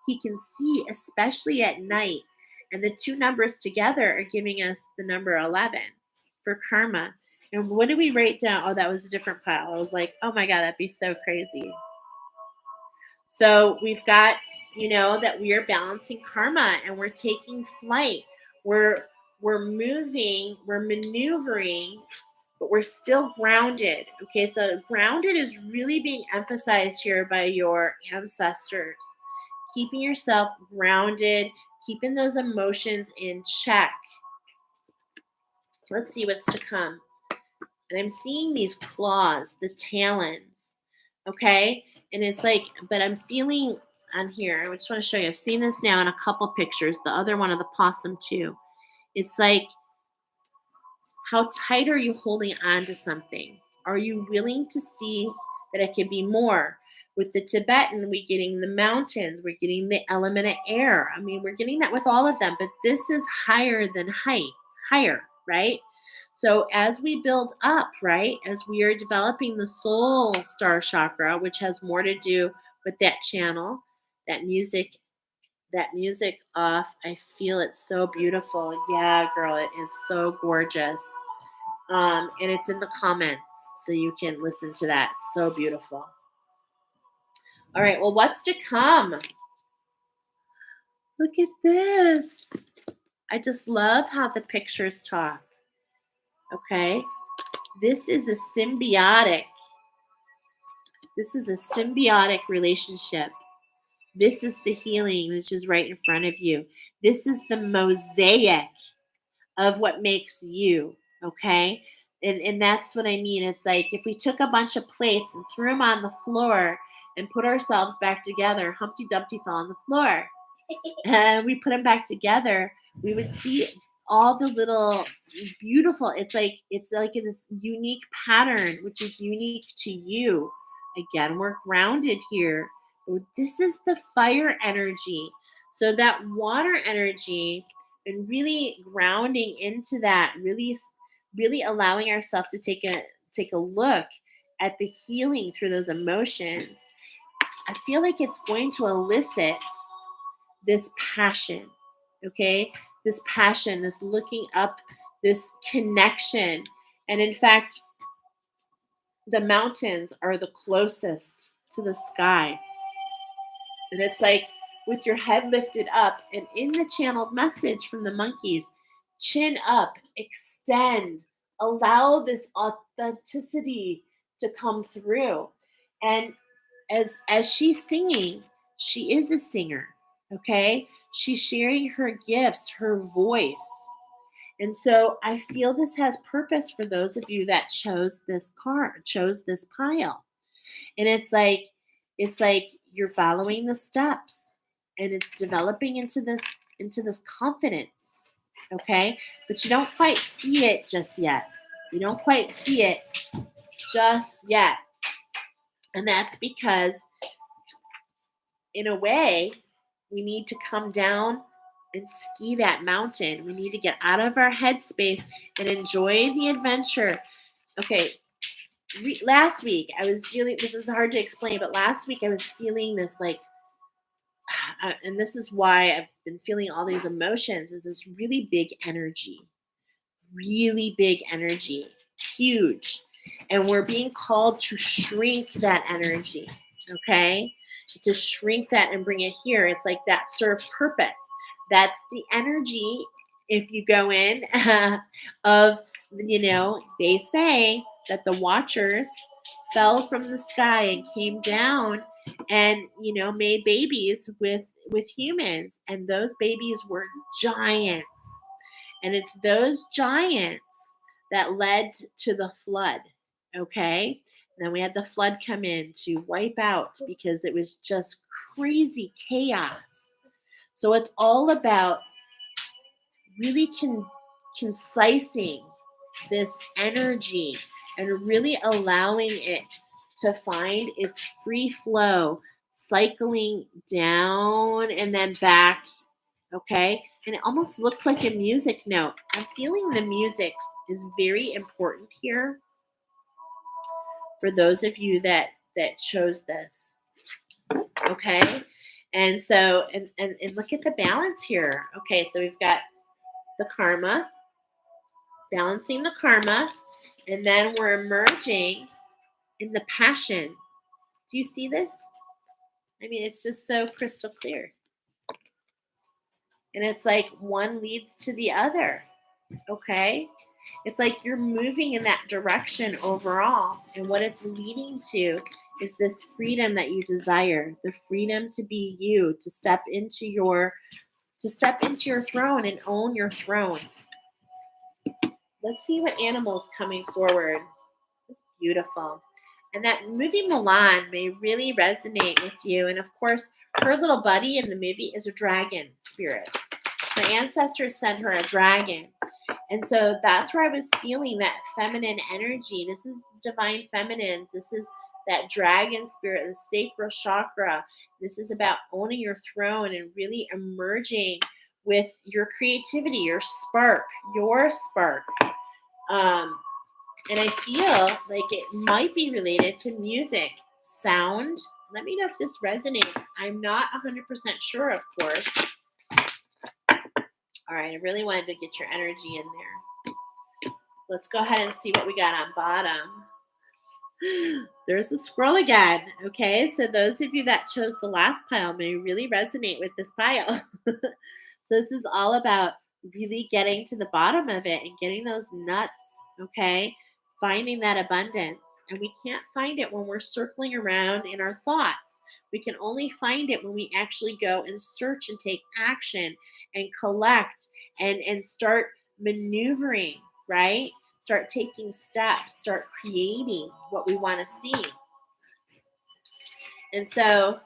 He can see, especially at night. And the two numbers together are giving us the number 11 for karma. And what did we write down? Oh, that was a different pile. I was like, oh my God, that'd be so crazy. So we've got, that we are balancing karma and we're taking flight. We're moving, we're maneuvering, but we're still grounded. Okay, so grounded is really being emphasized here by your ancestors. Keeping yourself grounded, keeping those emotions in check. Let's see what's to come. And I'm seeing these claws, the talons. Okay, and it's like, but I'm feeling on here. I just want to show you. I've seen this now in a couple pictures. The other one of the possum too. It's like, how tight are you holding on to something? Are you willing to see that it can be more? With the Tibetan, we're getting the mountains, we're getting the element of air. I mean, we're getting that with all of them, but this is higher than height, higher, right? So as we build up, right, as we are developing the soul star chakra, which has more to do with that channel, that music off, I feel it's so beautiful. Yeah, girl, it is so gorgeous. And it's in the comments, so you can listen to that. So beautiful. All right, well, what's to come? Look at this. I just love how the pictures talk. Okay, this is a symbiotic. This is a symbiotic relationship. This is the healing, which is right in front of you. This is the mosaic of what makes you, okay? And that's what I mean. It's like if we took a bunch of plates and threw them on the floor and put ourselves back together, Humpty Dumpty fell on the floor. And we put them back together, we would see all the little beautiful, it's like in this unique pattern, which is unique to you. Again, we're grounded here. This is the fire energy. So that water energy, and really grounding into that, really allowing ourselves to take a look at the healing through those emotions. I feel like it's going to elicit this passion, okay? This passion, this looking up, this connection. And in fact, the mountains are the closest to the sky. And it's like with your head lifted up, and in the channeled message from the monkeys, chin up, extend, allow this authenticity to come through. And as she's singing, she is a singer, okay? She's sharing her gifts, her voice. And so I feel this has purpose for those of you that chose this pile. And it's like you're following the steps, and it's developing into this confidence, okay? But you don't quite see it just yet. You don't quite see it just yet. And that's because, in a way, we need to come down and ski that mountain. We need to get out of our headspace and enjoy the adventure. Okay, last week I was feeling, this is hard to explain, but last week I was feeling this like, and this is why I've been feeling all these emotions, is this really big energy, huge. And we're being called to shrink that energy, okay? To shrink that and bring it here. It's like that serve purpose. That's the energy, if you go in, of, they say that the watchers fell from the sky and came down and, made babies with humans. And those babies were giants. And it's those giants that led to the flood, okay? And then we had the flood come in to wipe out because it was just crazy chaos. So it's all about really concising this energy and really allowing it to find its free flow, cycling down and then back, okay? And it almost looks like a music note. I'm feeling the music is very important here for those of you that chose this, okay? And so, and look at the balance here. Okay, so we've got the karma, balancing the karma, and then we're emerging in the passion. Do you see this? I mean, it's just so crystal clear. And it's like one leads to the other, okay? It's like you're moving in that direction overall. And what it's leading to is this freedom that you desire, the freedom to be you, to step into your throne and own your throne. Let's see what animal's coming forward. It's beautiful. And that movie Milan may really resonate with you. And of course, her little buddy in the movie is a dragon spirit. My ancestors sent her a dragon. And so that's where I was feeling that feminine energy. This is divine feminines. This is that dragon spirit, the sacral chakra. This is about owning your throne and really emerging with your creativity, your spark, and I feel like it might be related to music, sound. Let me know if this resonates. I'm not 100% sure, of course. All right, I really wanted to get your energy in there. Let's go ahead and see what we got on bottom. There's a squirrel again. Okay, so those of you that chose the last pile may really resonate with this pile. So this is all about really getting to the bottom of it and getting those nuts, okay? Finding that abundance. And we can't find it when we're circling around in our thoughts. We can only find it when we actually go and search and take action and collect and start maneuvering, right? Start taking steps, start creating what we want to see. And so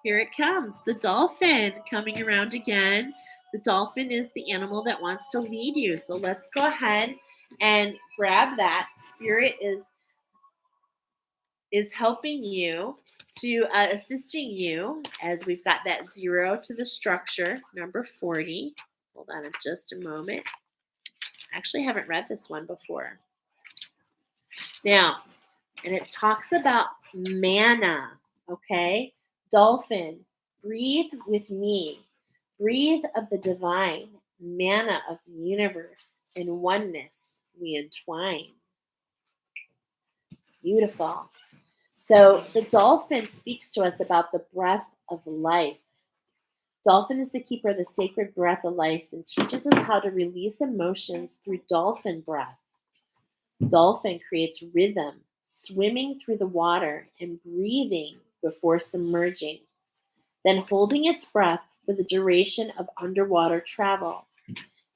here it comes, the dolphin coming around again. The dolphin is the animal that wants to lead you. So let's go ahead and grab that. Spirit is helping you to assisting you as we've got that 0 to the structure, number 40. Hold on just a moment. I actually haven't read this one before. Now, and it talks about manna, okay? Dolphin, breathe with me. Breathe of the divine, manna of the universe. In oneness, we entwine. Beautiful. So the dolphin speaks to us about the breath of life. Dolphin is the keeper of the sacred breath of life and teaches us how to release emotions through dolphin breath. Dolphin creates rhythm, swimming through the water and breathing before submerging, then holding its breath for the duration of underwater travel.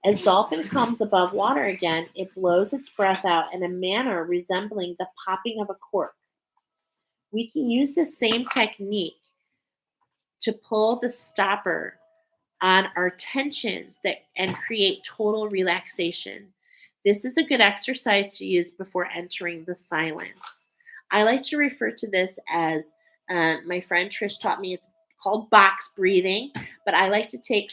As dolphin comes above water again, it blows its breath out in a manner resembling the popping of a cork. We can use the same technique to pull the stopper on our tensions and create total relaxation. This is a good exercise to use before entering the silence. I like to refer to this as, my friend Trish taught me, it's called box breathing, but I like to take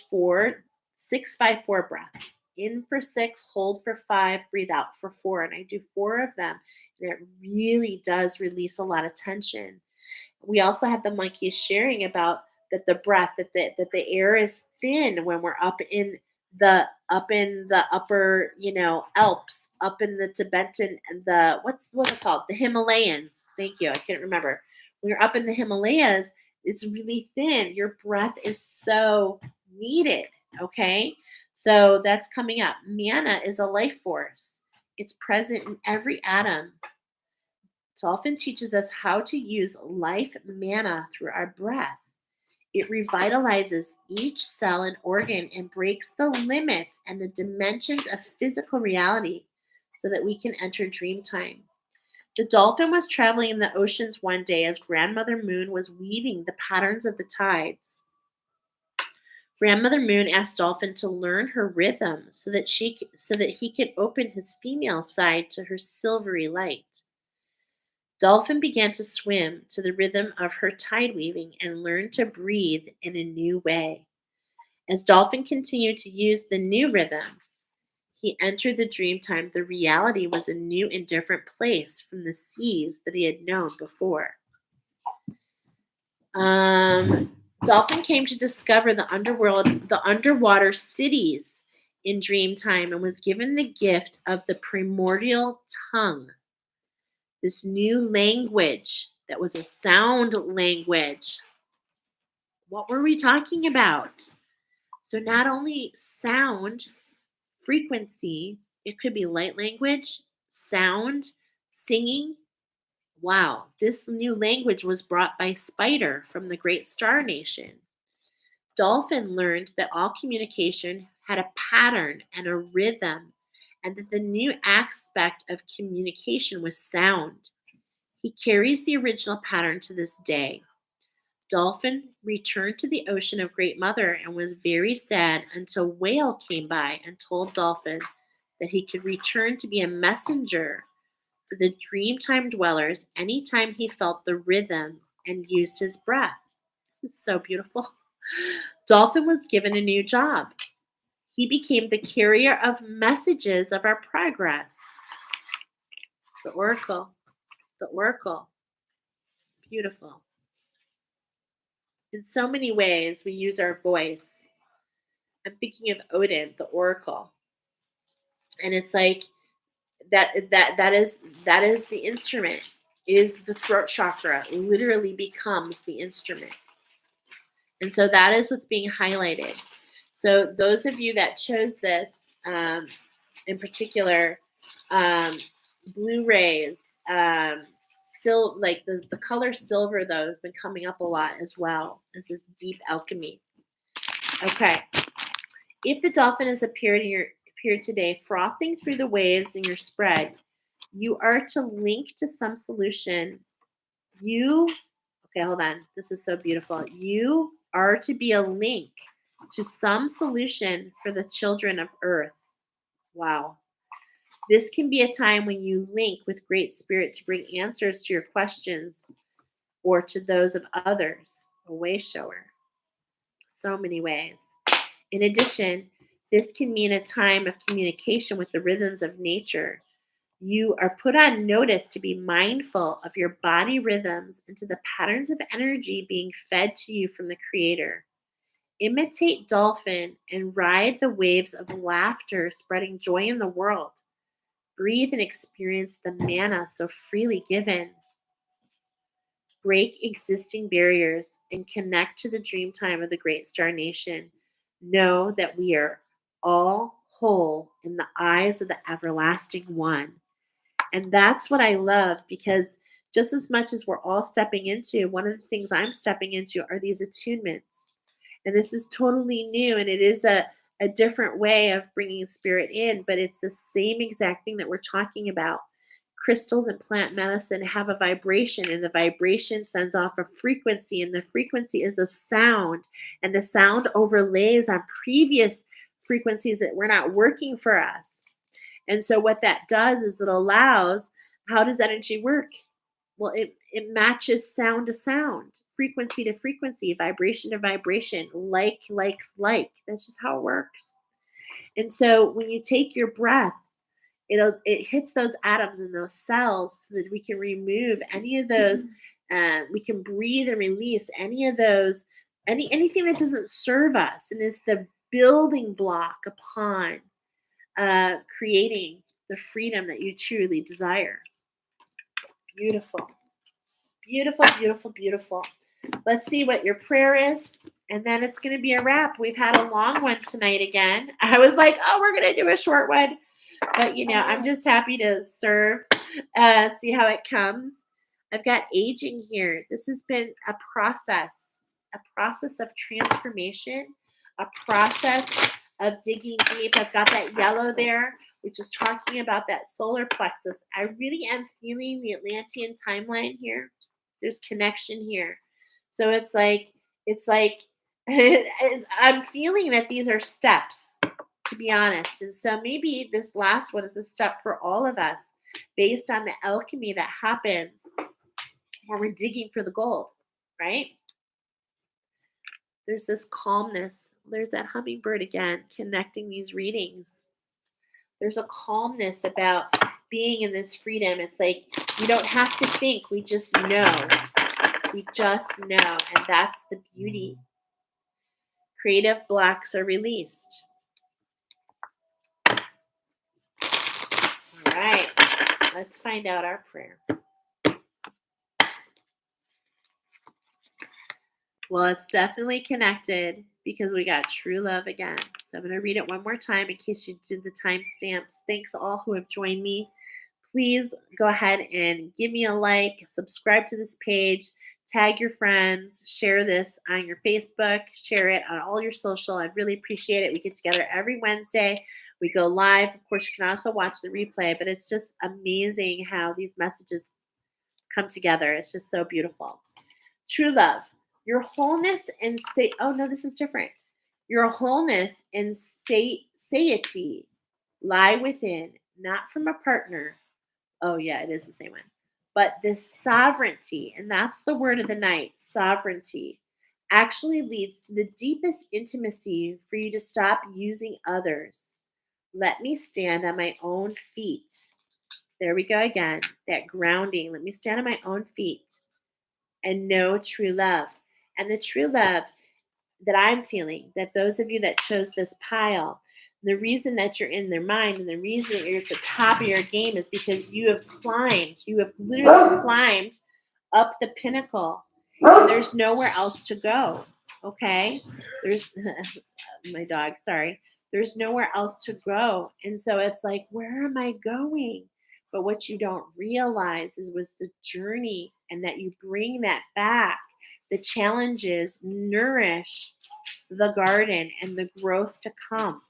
6, 5, 4 breaths. In for 6, hold for 5, breathe out for 4. And I do 4 of them. And it really does release a lot of tension. We also had the monkeys sharing about that the breath, that the air is thin when we're up in the upper, Alps, up in the Tibetan and what's it called? The Himalayas. Thank you. I can't remember. When you're up in the Himalayas, it's really thin. Your breath is so needed. Okay. So that's coming up. Manna is a life force. It's present in every atom. Dolphin teaches us how to use life manna through our breath. It revitalizes each cell and organ and breaks the limits and the dimensions of physical reality so that we can enter dream time. The dolphin was traveling in the oceans one day as Grandmother Moon was weaving the patterns of the tides. Grandmother Moon asked Dolphin to learn her rhythm so that he could open his female side to her silvery light. Dolphin began to swim to the rhythm of her tide weaving and learned to breathe in a new way. As Dolphin continued to use the new rhythm, he entered the dream time. The reality was a new and different place from the seas that he had known before. Dolphin came to discover the underwater cities in dream time and was given the gift of the primordial tongue. This new language that was a sound language. What were we talking about? So not only sound frequency It could be light language, sound, singing. Wow, this new language was brought by Spider from the Great Star Nation. Dolphin learned that all communication had a pattern and a rhythm, and that the new aspect of communication was sound. He carries the original pattern to this day. Dolphin returned to the ocean of Great Mother and was very sad until Whale came by and told Dolphin that he could return to be a messenger to the Dreamtime dwellers anytime he felt the rhythm and used his breath. This is so beautiful. Dolphin was given a new job. He became the carrier of messages of our progress. The oracle. The oracle. Beautiful. In so many ways, we use our voice. I'm thinking of Odin, the oracle. And it's like that is the instrument. Is the throat chakra literally becomes the instrument. And so that is what's being highlighted. So those of you that chose this, in particular, Blu-rays, like the color silver, though, has been coming up a lot as well. This is deep alchemy. Okay. If the dolphin has appeared today, frothing through the waves in your spread, you are to link to some solution. Okay, hold on. This is so beautiful. You are to be a link to some solution for the children of Earth. Wow. This can be a time when you link with Great Spirit to bring answers to your questions or to those of others, a way shower. So many ways. In addition, this can mean a time of communication with the rhythms of nature. You are put on notice to be mindful of your body rhythms and to the patterns of energy being fed to you from the Creator. Imitate dolphin and ride the waves of laughter, spreading joy in the world. Breathe and experience the manna so freely given. Break existing barriers and connect to the dream time of the Great Star Nation. Know that we are all whole in the eyes of the Everlasting One. And that's what I love, because just as much as we're all stepping into, one of the things I'm stepping into are these attunements. And this is totally new, and it is a different way of bringing spirit in, but it's the same exact thing that we're talking about. Crystals and plant medicine have a vibration, and the vibration sends off a frequency, and the frequency is a sound, and the sound overlays on previous frequencies that were not working for us. And so what that does is it allows, how does energy work? Well, it matches sound to sound, frequency to frequency, vibration to vibration, like. That's just how it works. And so when you take your breath, it hits those atoms and those cells so that we can remove any of those. We can breathe and release any of those, anything that doesn't serve us, and is the building block upon creating the freedom that you truly desire. Beautiful. Beautiful, beautiful, beautiful. Let's see what your prayer is, and then it's going to be a wrap. We've had a long one tonight again. I was like, oh, we're going to do a short one. But, I'm just happy to serve, see how it comes. I've got aging here. This has been a process of transformation, a process of digging deep. I've got that yellow there, which is talking about that solar plexus. I really am feeling the Atlantean timeline here. There's connection here. So it's like I'm feeling that these are steps, to be honest. And so maybe this last one is a step for all of us based on the alchemy that happens when we're digging for the gold, right? There's this calmness. There's that hummingbird again, connecting these readings. There's a calmness about being in this freedom. It's like we don't have to think. We just know. We just know. And that's the beauty. Creative blocks are released. All right. Let's find out our prayer. Well, it's definitely connected because we got true love again. So I'm going to read it one more time in case you did the timestamps. Thanks all who have joined me. Please go ahead and give me a like, subscribe to this page, tag your friends, share this on your Facebook, share it on all your social. I'd really appreciate it. We get together every Wednesday. We go live. Of course, you can also watch the replay, but it's just amazing how these messages come together. It's just so beautiful. True love. Your wholeness and this is different. Your wholeness and satiety lie within, not from a partner. Oh, yeah, it is the same one. But this sovereignty, and that's the word of the night, sovereignty, actually leads to the deepest intimacy for you to stop using others. Let me stand on my own feet. There we go again, that grounding. Let me stand on my own feet and know true love. And the true love that I'm feeling, that those of you that chose this pile, the reason that you're in their mind and the reason that you're at the top of your game is because you have literally climbed up the pinnacle. And there's nowhere else to go. Okay? There's my dog, sorry. There's nowhere else to go. And so it's like, where am I going? But what you don't realize was the journey, and that you bring that back. The challenges nourish the garden and the growth to come.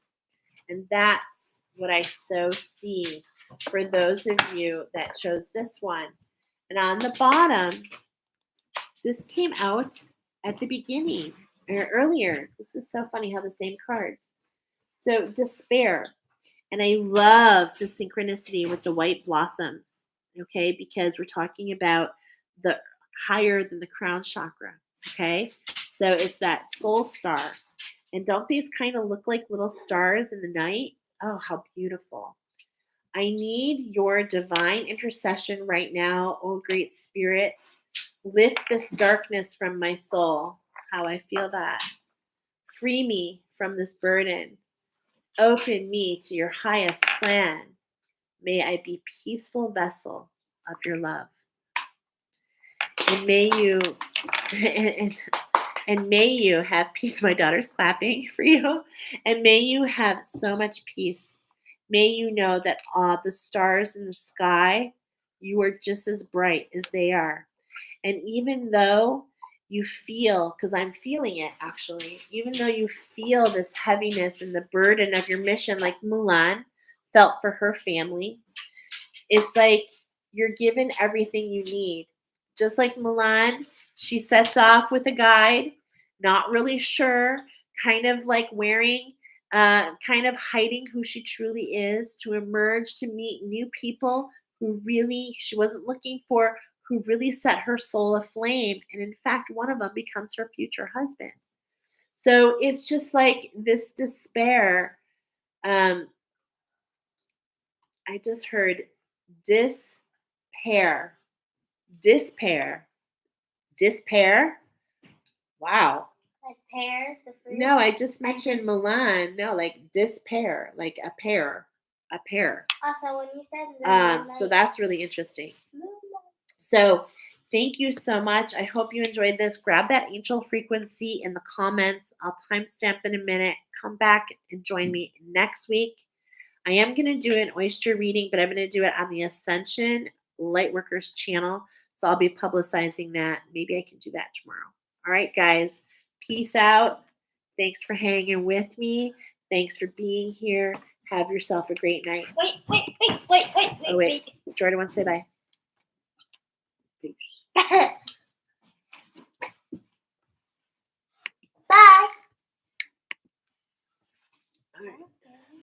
And that's what I so see for those of you that chose this one. And on the bottom, this came out at the beginning or earlier. This is so funny how the same cards. So despair. And I love the synchronicity with the white blossoms, okay, because we're talking about the higher than the crown chakra, okay? So it's that soul star. And don't these kind of look like little stars in the night? Oh, how beautiful. I need your divine intercession right now, oh great spirit. Lift this darkness from my soul. How I feel that. Free me from this burden. Open me to your highest plan. May I be peaceful vessel of your love. And may you and may you have peace. My daughter's clapping for you. And may you have so much peace. May you know that the stars in the sky, you are just as bright as they are. And even though you feel, because I'm feeling it actually, even though you feel this heaviness and the burden of your mission, like Mulan felt for her family, it's like you're given everything you need. Just like Mulan, she sets off with a guide, not really sure, kind of like wearing, kind of hiding who she truly is, to emerge to meet new people who really she wasn't looking for, who really set her soul aflame. And in fact, one of them becomes her future husband. So it's just like this despair. I just heard despair. Wow. Like pears, the fruit? No, I just mentioned Milan. No, like despair, like a pear. Also, when you said moonlight, So that's really interesting. So thank you so much. I hope you enjoyed this. Grab that angel frequency in the comments. I'll timestamp in a minute. Come back and join me next week. I am going to do an oyster reading, but I'm going to do it on the Ascension Lightworkers channel. So I'll be publicizing that. Maybe I can do that tomorrow. All right, guys. Peace out. Thanks for hanging with me. Thanks for being here. Have yourself a great night. Wait. Jordan wants to say bye. Peace. Bye. All right.